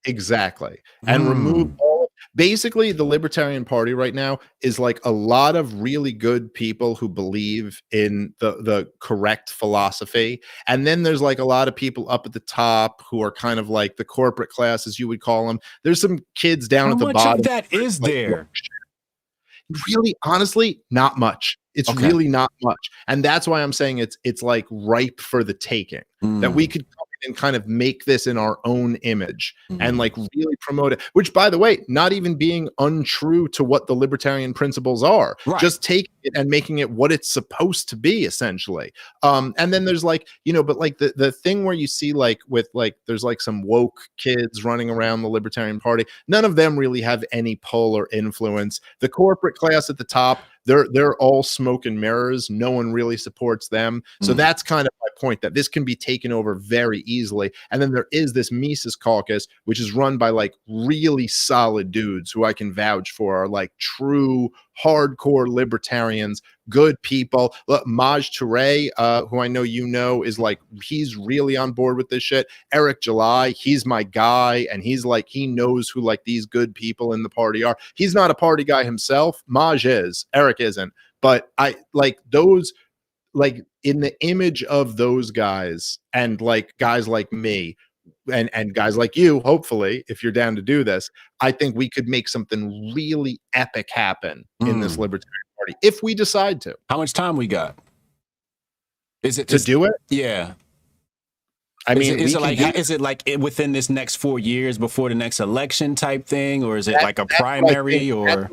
Exactly. And remove all, basically the Libertarian Party right now is like a lot of really good people who believe in the correct philosophy. And then there's like a lot of people up at the top who are kind of like the corporate class, as you would call them. There's some kids down at the bottom. How much of that is there? Really, honestly, not much. It's really not much. And that's why I'm saying it's like ripe for the taking, that we could come in and kind of make this in our own image and like really promote it, which, by the way, not even being untrue to what the libertarian principles are, just taking it and making it what it's supposed to be, essentially. And then there's like, you know, but like the thing where you see like with like, there's like some woke kids running around the Libertarian Party. None of them really have any pull or influence. The corporate class at the top, they're all smoke and mirrors. No one really supports them. So that's kind of my point, that this can be taken over very easily. And then there is this Mises caucus, which is run by like really solid dudes who I can vouch for are like true hardcore libertarians, good people. Look, Maj Touré, who I know you know, is like, he's really on board with this shit. Eric July, he's my guy, and he's like, he knows who like these good people in the party are. He's not a party guy himself. Maj is, Eric isn't. But I like those, like in the image of those guys, and like guys like me, and guys like you, hopefully, if you're down to do this, I think we could make something really epic happen in this Libertarian Party if we decide to. How much time we got? Is it to do it? Yeah. I mean, is it like within this next 4 years before the next election type thing, or is it like a primary? Or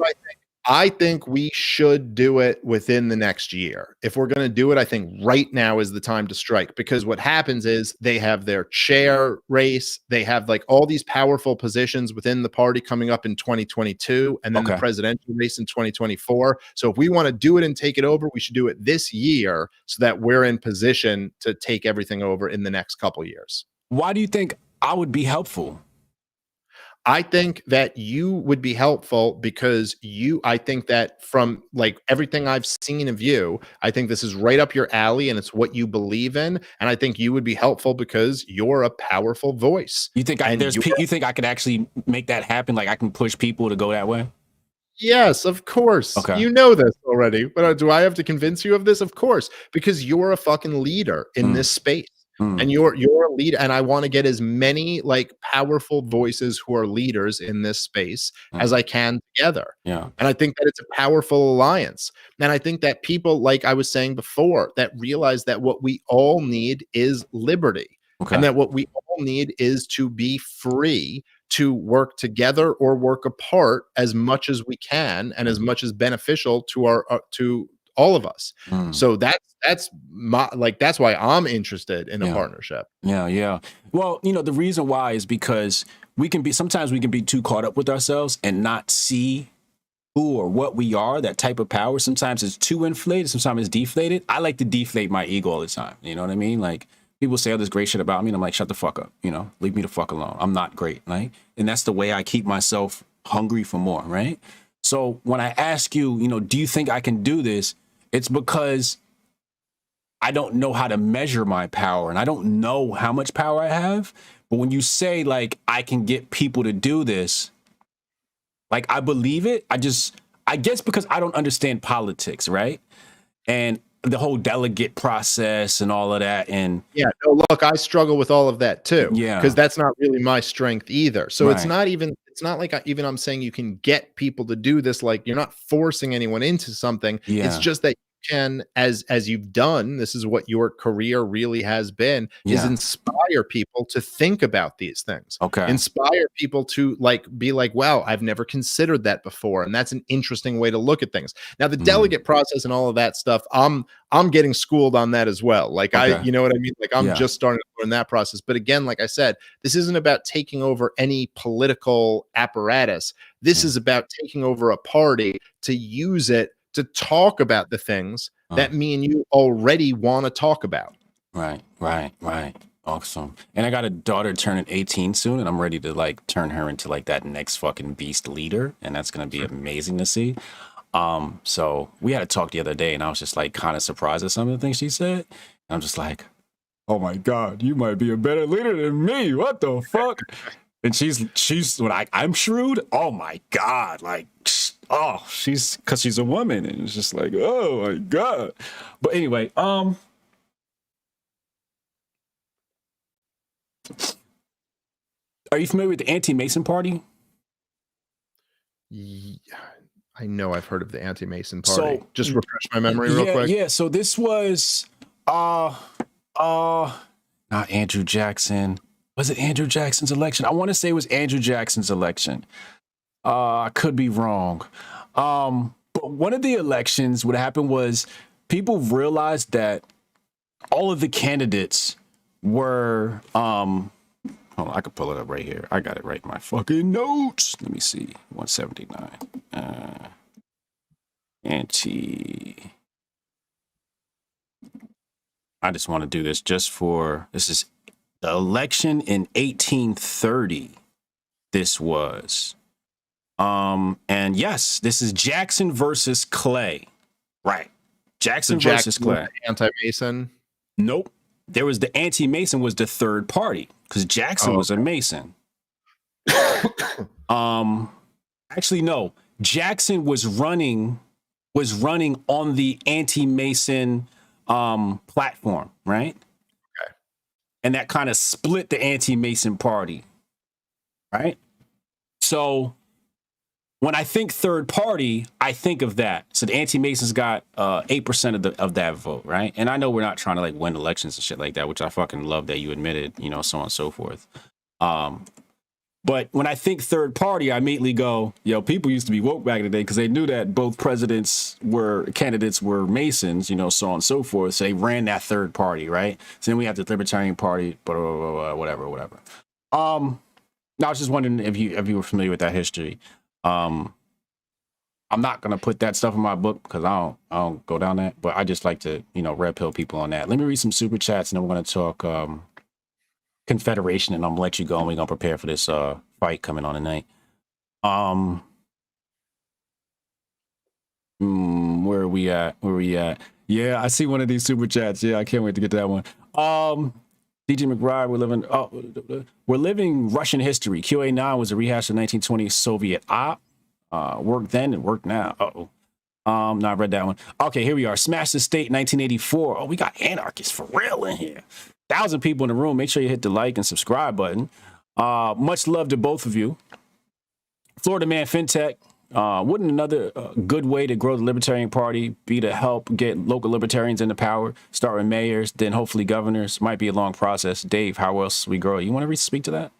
I think we should do it within the next year. If we're going to do it, I think right now is the time to strike, because what happens is they have their chair race. They have like all these powerful positions within the party coming up in 2022, and then the presidential race in 2024. So if we want to do it and take it over, we should do it this year so that we're in position to take everything over in the next couple years. Why do you think I would be helpful? I think that you would be helpful because I think that from like everything I've seen of you, I think this is right up your alley and it's what you believe in. And I think you would be helpful because you're a powerful voice. You think you think I could actually make that happen? Like I can push people to go that way? Yes, of course. Okay. You know this already, but do I have to convince you of this? Of course, because you're a fucking leader in this space. And you're a leader, and I want to get as many like powerful voices who are leaders in this space as I can together. Yeah. And I think that it's a powerful alliance. And I think that people, like I was saying before, that realize that what we all need is liberty. And that what we all need is to be free to work together or work apart as much as we can, and as much as beneficial to our to all of us. So that's why I'm interested in a partnership. Yeah. Well, you know, the reason why is because sometimes we can be too caught up with ourselves and not see who or what we are, that type of power. Sometimes it's too inflated, sometimes it's deflated. I like to deflate my ego all the time. You know what I mean? Like people say all this great shit about me, and I'm like, shut the fuck up, you know, leave me the fuck alone. I'm not great, right? And that's the way I keep myself hungry for more, right? So when I ask you, you know, do you think I can do this? It's because I don't know how to measure my power, and I don't know how much power I have. But when you say like, I can get people to do this, like I believe it. I guess because I don't understand politics, right? And the whole delegate process and all of that. And yeah, no, look, I struggle with all of that too. Yeah. Because that's not really my strength either. So it's not like I'm saying you can get people to do this. Like you're not forcing anyone into something. Yeah. It's just that can, as you've done, this is what your career really has been, is inspire people to think about these things. Inspire people to like be like, wow, I've never considered that before, and that's an interesting way to look at things. Now the delegate process and all of that stuff, I'm getting schooled on that as well. Like you know what I mean? Like I'm just starting to learn that process. But again, like I said, this isn't about taking over any political apparatus. This is about taking over a party to use it to talk about the things that me and you already want to talk about. Right. Awesome. And I got a daughter turning 18 soon, and I'm ready to like turn her into like that next fucking beast leader. And that's going to be amazing to see. So we had a talk the other day, and I was just like kind of surprised at some of the things she said. And I'm just like, oh my God, you might be a better leader than me. What the fuck? And she's when I'm shrewd. Oh my God. Like, oh, because she's a woman, and it's just like, oh my God. But anyway, are you familiar with the Anti-Mason Party? Yeah, I know I've heard of the Anti-Mason Party. So, just refresh my memory real quick. Yeah, so this was not Andrew Jackson. Was it Andrew Jackson's election? I want to say it was Andrew Jackson's election. I could be wrong. But one of the elections, what happened was people realized that all of the candidates were, hold on, I could pull it up right here. I got it right in my fucking notes. Let me see, 179. Anti. I just want to do this just for, this is the election in 1830. This was. And yes, this is Jackson versus Clay. Right. Jackson versus Clay. Anti-Mason? Nope. There was the anti-Mason was the third party because Jackson was a Mason. Actually, no. Jackson was running on the anti-Mason platform, right? Okay. And that kind of split the anti-Mason party, right? So when I think third party, I think of that. So the anti-Masons got 8% of that vote, right? And I know we're not trying to like win elections and shit like that, which I fucking love that you admitted, you know, so on and so forth. But when I think third party, I immediately go, yo, people used to be woke back in the day because they knew that both candidates were Masons, you know, so on and so forth. So they ran that third party, right? So then we have the Libertarian Party, whatever. Now I was just wondering if you were familiar with that history. I'm not gonna put that stuff in my book because I don't go down that, but I just like to, you know, red pill people on that. Let me read some super chats and then we're gonna talk Confederation, and I'm gonna let you go and we're gonna prepare for this fight coming on tonight. Where are we at? Yeah, I see one of these super chats. Yeah, I can't wait to get to that one. DJ McBride, we're living Russian history. QA9 was a rehash of 1920 Soviet op. Worked then and worked now. No, I read that one. Okay, here we are. Smash the State 1984. Oh, we got anarchists for real in here. 1,000 people in the room. Make sure you hit the like and subscribe button. Much love to both of you. Florida Man FinTech. Wouldn't another good way to grow the Libertarian Party be to help get local libertarians into power? Start with mayors, then hopefully governors. Might be a long process. Dave, how else we grow? You want to speak to that?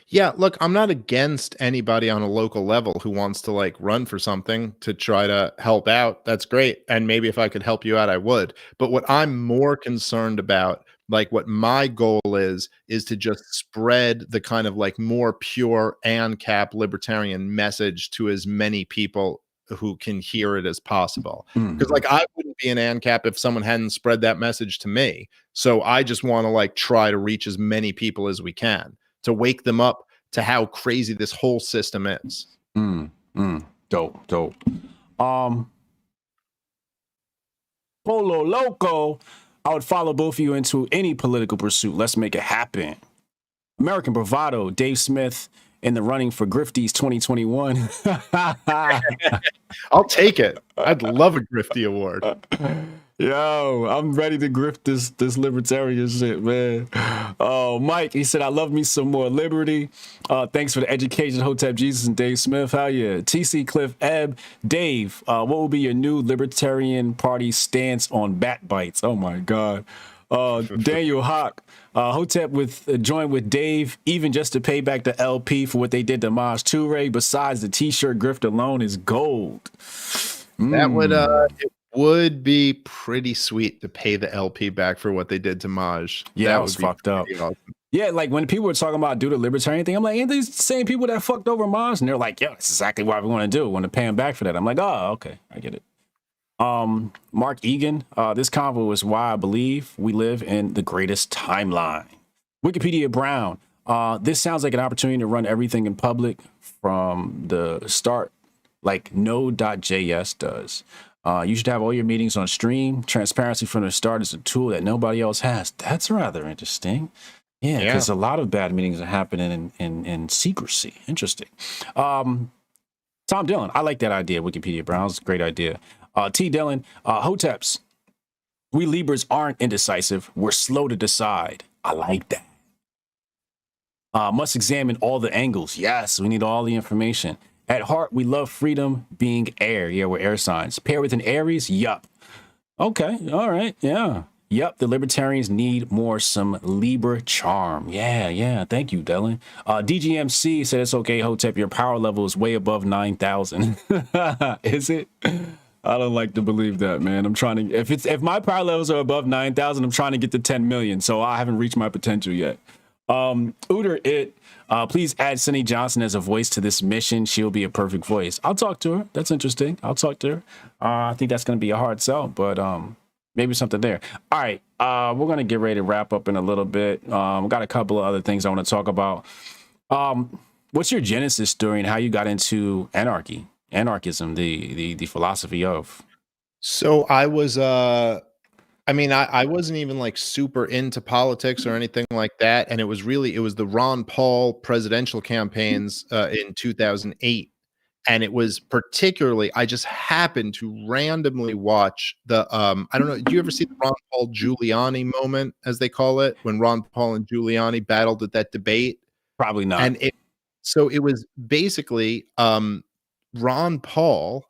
Yeah, look, I'm not against anybody on a local level who wants to like run for something to try to help out. That's great. And maybe if I could help you out, I would. But what I'm more concerned about, like what my goal is to just spread the kind of like more pure ANCAP libertarian message to as many people who can hear it as possible. Because like I wouldn't be an ANCAP if someone hadn't spread that message to me. So I just want to like try to reach as many people as we can to wake them up to how crazy this whole system is. Dope. Polo Loco, I would follow both of you into any political pursuit. Let's make it happen. American Bravado, Dave Smith in the running for Grifties 2021. I'll take it. I'd love a Grifty award. Yo, I'm ready to grift this libertarian shit, man. Oh, Mike, he said, I love me some more liberty. Thanks for the education, Hotep Jesus and Dave Smith. Hell yeah. TC Cliff Ebb. Dave, what will be your new Libertarian Party stance on bat bites? Oh my God. Daniel Hawk, Hotep joined with Dave, even just to pay back the LP for what they did to Maj Toure. Besides, the t-shirt grift alone is gold. That would it would be pretty sweet to pay the LP back for what they did to Maj. Yeah, that was fucked up. Awesome. Yeah, like when people were talking about do the libertarian thing, I'm like, ain't these the same people that fucked over Maj? And they're like, yeah, that's exactly what we want to do. We want to pay him back for that. I'm like, oh, okay, I get it. Mark Egan, this convo is why I believe we live in the greatest timeline. Wikipedia Brown, this sounds like an opportunity to run everything in public from the start, like Node.js does. You should have all your meetings on stream. Transparency from the start is a tool that nobody else has. That's rather interesting. Yeah, because a lot of bad meetings are happening in secrecy. Interesting. Tom Dillon, I like that idea. Wikipedia Brown, it's a great idea. T. Dillon, Hoteps, we Libras aren't indecisive. We're slow to decide. I like that. Must examine all the angles. Yes, we need all the information. At heart, we love freedom, being air. Yeah, we're air signs. Pair with an Aries? Yup. Okay, all right, yeah. Yup, the libertarians need some Libra charm. Yeah, thank you, Dylan. DGMC said it's okay, Hotep, your power level is way above 9,000. Is it? I don't like to believe that, man. I'm trying to, if my power levels are above 9,000, I'm trying to get to 10 million, so I haven't reached my potential yet. Uter, please add Cindy Johnson as a voice to this mission. She'll be a perfect voice. I'll talk to her. That's interesting. I'll talk to her. I think that's going to be a hard sell, but maybe something there. All right. We're going to get ready to wrap up in a little bit. Got a couple of other things I want to talk about. What's your genesis story and how you got into anarchism, the philosophy of? So I was, I wasn't even like super into politics or anything like that. And it was the Ron Paul presidential campaigns in 2008. And it was particularly, I just happened to randomly watch the, I don't know, do you ever see the Ron Paul Giuliani moment, as they call it, when Ron Paul and Giuliani battled at that debate? Probably not. And so it was basically Ron Paul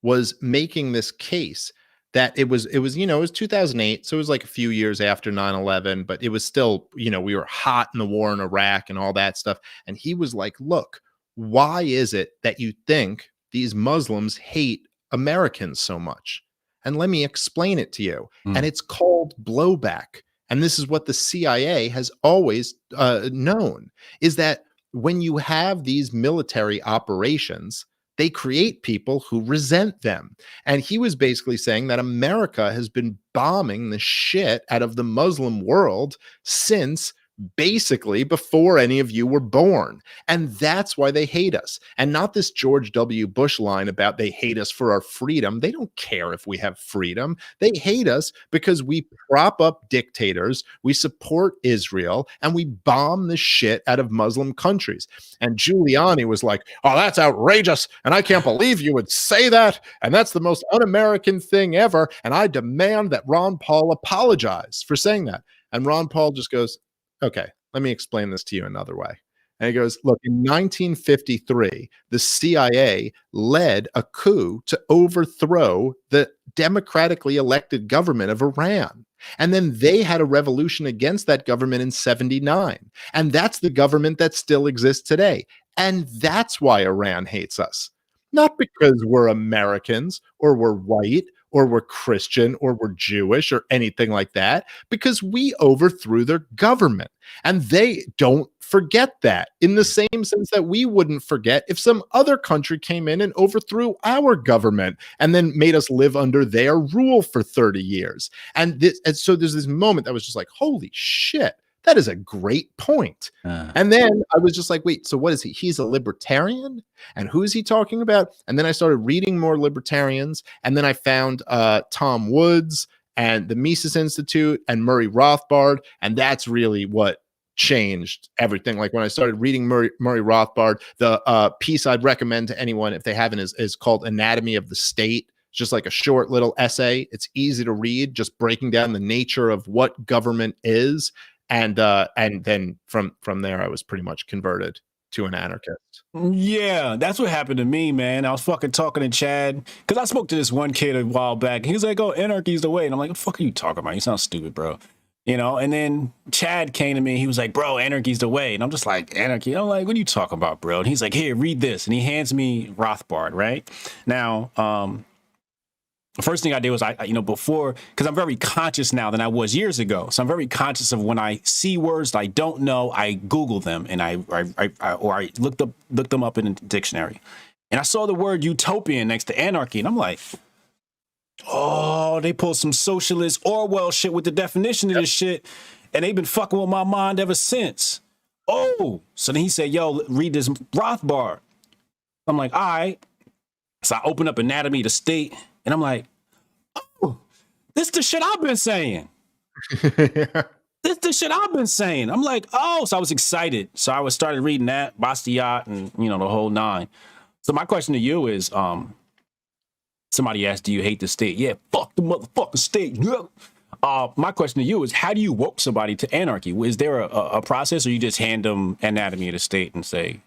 was making this case that it was 2008, so it was like a few years after 9/11, but it was still, we were hot in the war in Iraq and all that stuff. And he was like, look, why is it that you think these Muslims hate Americans so much? And let me explain it to you. And it's called blowback. And this is what the CIA has always known, is that when you have these military operations, they create people who resent them. And he was basically saying that America has been bombing the shit out of the Muslim world since basically before any of you were born. And that's why they hate us. And not this George W. Bush line about they hate us for our freedom. They don't care if we have freedom. They hate us because we prop up dictators, we support Israel, and we bomb the shit out of Muslim countries. And Giuliani was like, oh, that's outrageous. And I can't believe you would say that. And that's the most un-American thing ever. And I demand that Ron Paul apologize for saying that. And Ron Paul just goes, okay, let me explain this to you another way. And he goes, look, in 1953, the CIA led a coup to overthrow the democratically elected government of Iran. And then they had a revolution against that government in 79. And that's the government that still exists today. And that's why Iran hates us. Not because we're Americans or we're white or we're Christian or we're Jewish or anything like that, because we overthrew their government. And they don't forget that, in the same sense that we wouldn't forget if some other country came in and overthrew our government and then made us live under their rule for 30 years. And so there's this moment that was just like, holy shit, that is a great point. And then I was just like, wait, so what is he? He's a libertarian? And who is he talking about? And then I started reading more libertarians. And then I found Tom Woods and the Mises Institute and Murray Rothbard. And that's really what changed everything. Like when I started reading Murray Rothbard, the piece I'd recommend to anyone if they haven't is called Anatomy of the State. It's just like a short little essay. It's easy to read, just breaking down the nature of what government is. And then from there, I was pretty much converted to an anarchist. Yeah, that's what happened to me, man. I was fucking talking to Chad because I spoke to this one kid a while back. He was like, "Oh, anarchy's the way," and I'm like, "What the fuck are you talking about? You sound stupid, bro." And then Chad came to me. He was like, "Bro, anarchy's the way," and I'm just like, "Anarchy?" I'm like, "What are you talking about, bro?" And he's like, "Here, read this," and he hands me Rothbard. Right now, the first thing I did was before, because I'm very conscious now than I was years ago. So I'm very conscious of when I see words that I don't know, I Google them and I look them up in a dictionary. And I saw the word utopian next to anarchy, and I'm like, oh, they pulled some socialist Orwell shit with the definition of this shit, and they've been fucking with my mind ever since. Oh, so then he said, yo, read this Rothbard. I'm like, all right. So I open up Anatomy of the State, and I'm like, oh, this the shit I've been saying. This the shit I've been saying. I'm like, oh, so I was excited. So I started reading that, Bastiat, and the whole nine. So my question to you is, somebody asked, do you hate the state? Yeah, fuck the motherfucking state. My question to you is, how do you woke somebody to anarchy? Is there a process, or you just hand them Anatomy of the State and say?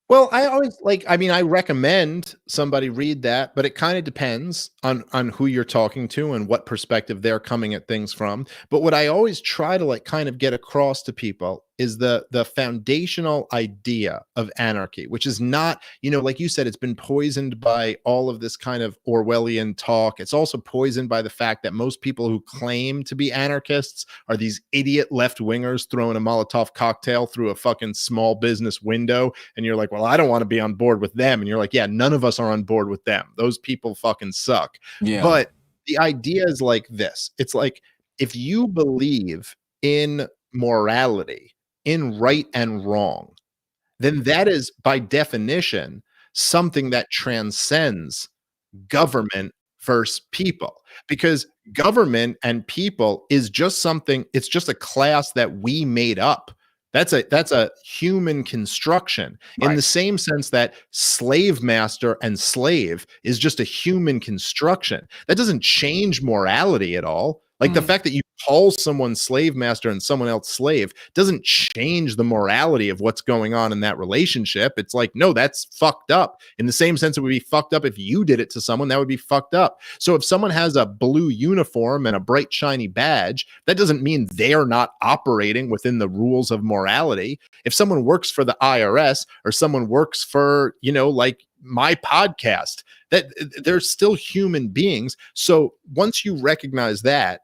Well, I always I recommend somebody read that, but it kind of depends on who you're talking to and what perspective they're coming at things from. But what I always try to kind of get across to people is the foundational idea of anarchy, which is not, like you said, it's been poisoned by all of this kind of Orwellian talk. It's also poisoned by the fact that most people who claim to be anarchists are these idiot left-wingers throwing a Molotov cocktail through a fucking small business window. And you're like, well, I don't want to be on board with them. And you're like, yeah, none of us are on board with them. Those people fucking suck. Yeah. But the idea is like this. It's like, if you believe in morality, in right and wrong, then that is by definition something that transcends government versus people, because government and people is just something, it's just a class that we made up. That's a human construction, in the same sense that slave master and slave is just a human construction. That doesn't change morality at all. Like the fact that you call someone slave master and someone else slave doesn't change the morality of what's going on in that relationship. It's like, no, that's fucked up. In the same sense, it would be fucked up if you did it to someone, that would be fucked up. So if someone has a blue uniform and a bright, shiny badge, that doesn't mean they're not operating within the rules of morality. If someone works for the IRS or someone works for, like my podcast, that they're still human beings. So once you recognize that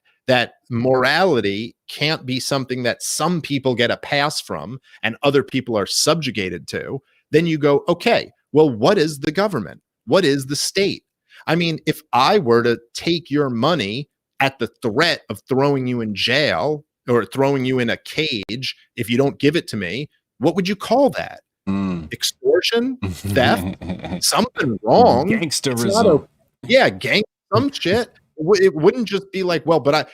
morality can't be something that some people get a pass from and other people are subjugated to, then you go, okay, well, what is the government? What is the state? I mean, if I were to take your money at the threat of throwing you in jail or throwing you in a cage if you don't give it to me, what would you call that? Extortion? Theft? Something wrong. Gangsterism. Gang, some shit. It wouldn't just be like, well, but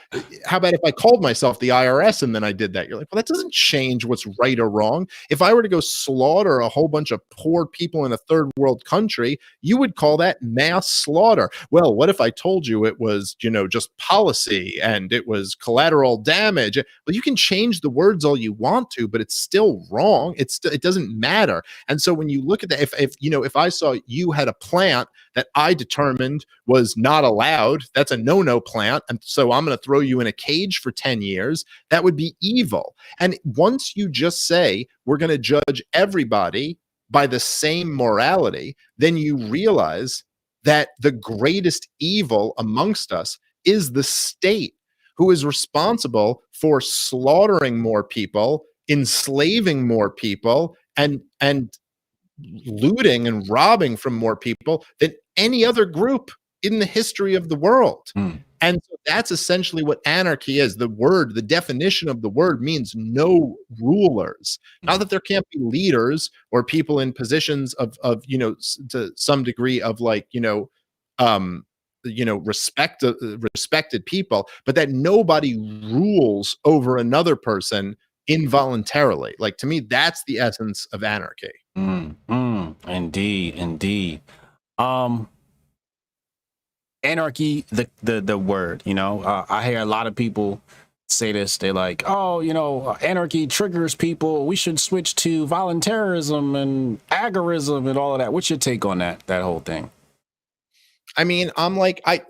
how about if I called myself the IRS and then I did that? You're like, well, that doesn't change what's right or wrong. If I were to go slaughter a whole bunch of poor people in a third world country, you would call that mass slaughter. Well, what if I told you it was, just policy and it was collateral damage? Well, you can change the words all you want to, but it's still wrong. It doesn't matter. And so when you look at that, if I saw you had a plant that I determined was not allowed, that's a no-no plant, and so I'm going to throw you in a cage for 10 years, that would be evil. And once you just say, we're going to judge everybody by the same morality, then you realize that the greatest evil amongst us is the state, who is responsible for slaughtering more people, enslaving more people, and looting and robbing from more people than any other group in the history of the world. And so that's essentially what anarchy is. The definition of the word means no rulers. Not that there can't be leaders or people in positions of to some degree of respected people, but that nobody rules over another person involuntarily. Like, to me, that's the essence of anarchy. Indeed. Anarchy, the word, I hear a lot of people say this. They're like, oh, anarchy triggers people. We should switch to voluntarism and agorism and all of that. What's your take on that whole thing? I mean, I'm like, I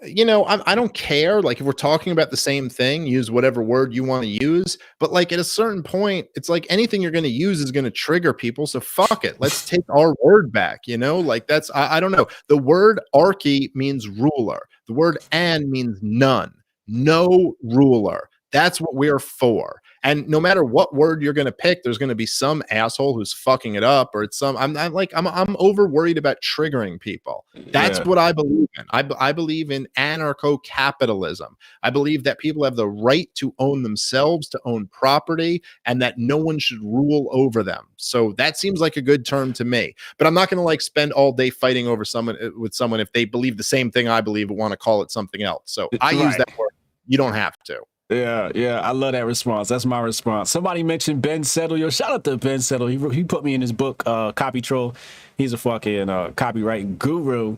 don't care. Like, if we're talking about the same thing, use whatever word you want to use. But like, at a certain point, it's like anything you're going to use is going to trigger people. So fuck it. Let's take our word back. Like, that's, I don't know. The word archy means ruler. The word an means none. No ruler. That's what we're for. And no matter what word you're going to pick, there's going to be some asshole who's fucking it up, or it's I'm over worried about triggering people. That's what I believe in. I believe in anarcho-capitalism. I believe that people have the right to own themselves, to own property, and that no one should rule over them. So that seems like a good term to me. But I'm not going to spend all day fighting over someone if they believe the same thing I believe and want to call it something else. So I use that word. You don't have to. Yeah, I love that response. That's my response. Somebody mentioned Ben Settle. Yo, shout out to Ben Settle. He put me in his book, Copy Troll. He's a fucking copyright guru.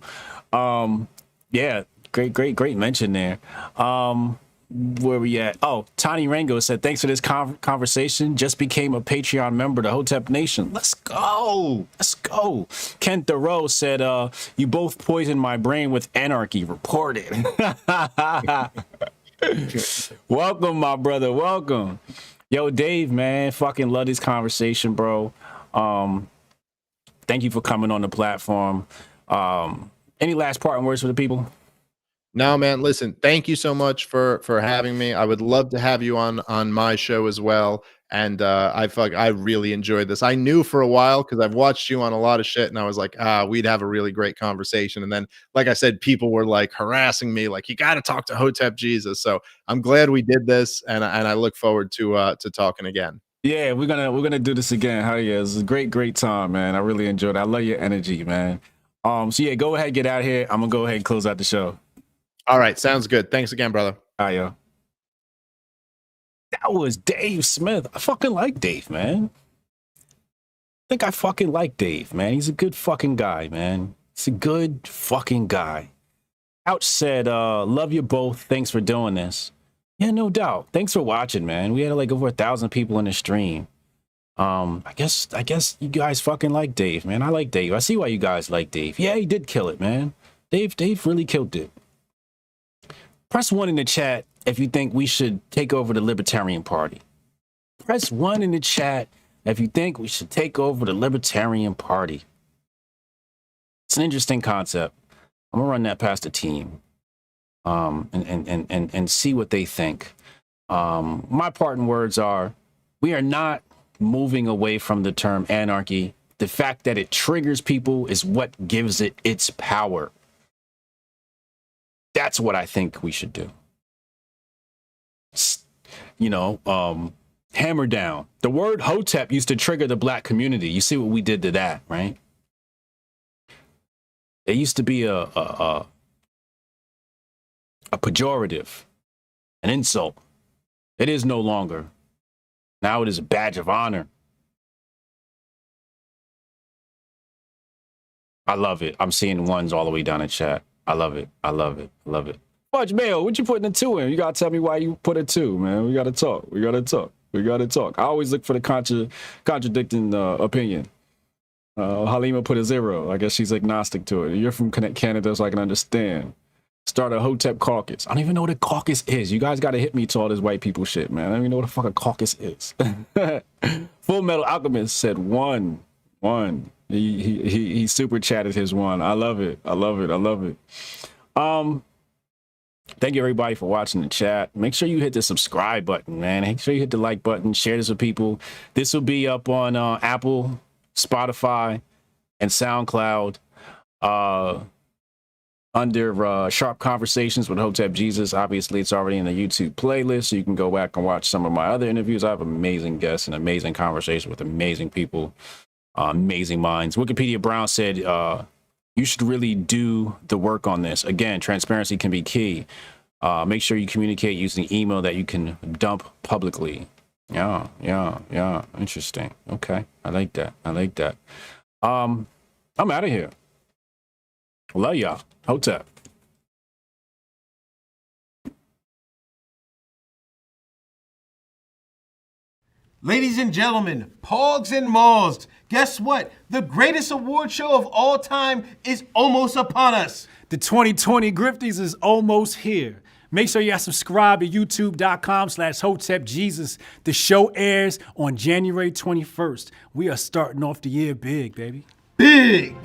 Yeah, great mention there. Where we at? Oh, Tony Rango said, thanks for this conversation. Just became a Patreon member of the Hotep Nation. Let's go. Ken Thoreau said, you both poisoned my brain with anarchy. Reported. Welcome, my brother. Welcome. Yo, Dave, man, fucking love this conversation, bro. Thank you for coming on the platform. Any last parting words for the people? No, man, listen, thank you so much for having me. I would love to have you on my show as well. And I really enjoyed this. I knew for a while because I've watched you on a lot of shit, and I was like, we'd have a really great conversation. And then, like I said, people were like harassing me, like, you got to talk to Hotep Jesus. So I'm glad we did this, and I look forward to talking again. Yeah, we're gonna do this again. Hell yeah, it's a great time, man. I really enjoyed it. I love your energy, man. So yeah, go ahead, get out here. I'm gonna go ahead and close out the show. All right, sounds good. Thanks again, brother. All right, yo. That was Dave Smith. I fucking like Dave, man. I think I fucking like Dave, man. He's a good fucking guy, man. He's a good fucking guy. Ouch said, love you both. Thanks for doing this. Yeah, no doubt. Thanks for watching, man. We had like over 1,000 people in the stream. I guess you guys fucking like Dave, man. I like Dave. I see why you guys like Dave. Yeah, he did kill it, man. Dave really killed it. Press 1 in the chat if you think we should take over the Libertarian Party. Press 1 in the chat if you think we should take over the Libertarian Party. It's an interesting concept. I'm gonna run that past the team, and see what they think. My parting words are: we are not moving away from the term anarchy. The fact that it triggers people is what gives it its power. That's what I think we should do. You know, hammer down. The word Hotep used to trigger the black community. You see what we did to that, right? It used to be a pejorative, an insult. It is no longer. Now it is a badge of honor. I love it. I'm seeing ones all the way down in chat. I love it. I love it. I love it. Fudge Mail, what you putting a 2 in? You gotta tell me why you put a 2, man. We gotta talk. We gotta talk. We gotta talk. I always look for the contradicting opinion. Halima put a 0. I guess she's agnostic to it. You're from Canada, so I can understand. Start a Hotep caucus. I don't even know what a caucus is. You guys got to hit me to all this white people shit, man. I don't even know what the fuck a caucus is. Full Metal Alchemist said 1. He super chatted his 1. I love it. I love it. I love it. Thank you everybody for watching the chat. Make sure you hit the subscribe button, man. Make sure you hit the like button. Share this with people. This will be up on Apple, Spotify, and SoundCloud. Under Sharp Conversations with Hotep Jesus. Obviously, it's already in the YouTube playlist, so you can go back and watch some of my other interviews. I have amazing guests and amazing conversations with amazing people, amazing minds. Wikipedia Brown said, you should really do the work on this. Again, transparency can be key. Make sure you communicate using email that you can dump publicly. Yeah. Interesting. Okay. I like that. I'm out of here. Love y'all. Hotep. Ladies and gentlemen, Pogs and Malls, guess what? The greatest award show of all time is almost upon us. The 2020 Grifties is almost here. Make sure y'all subscribe to youtube.com/HotepJesus. The show airs on January 21st. We are starting off the year big, baby. Big!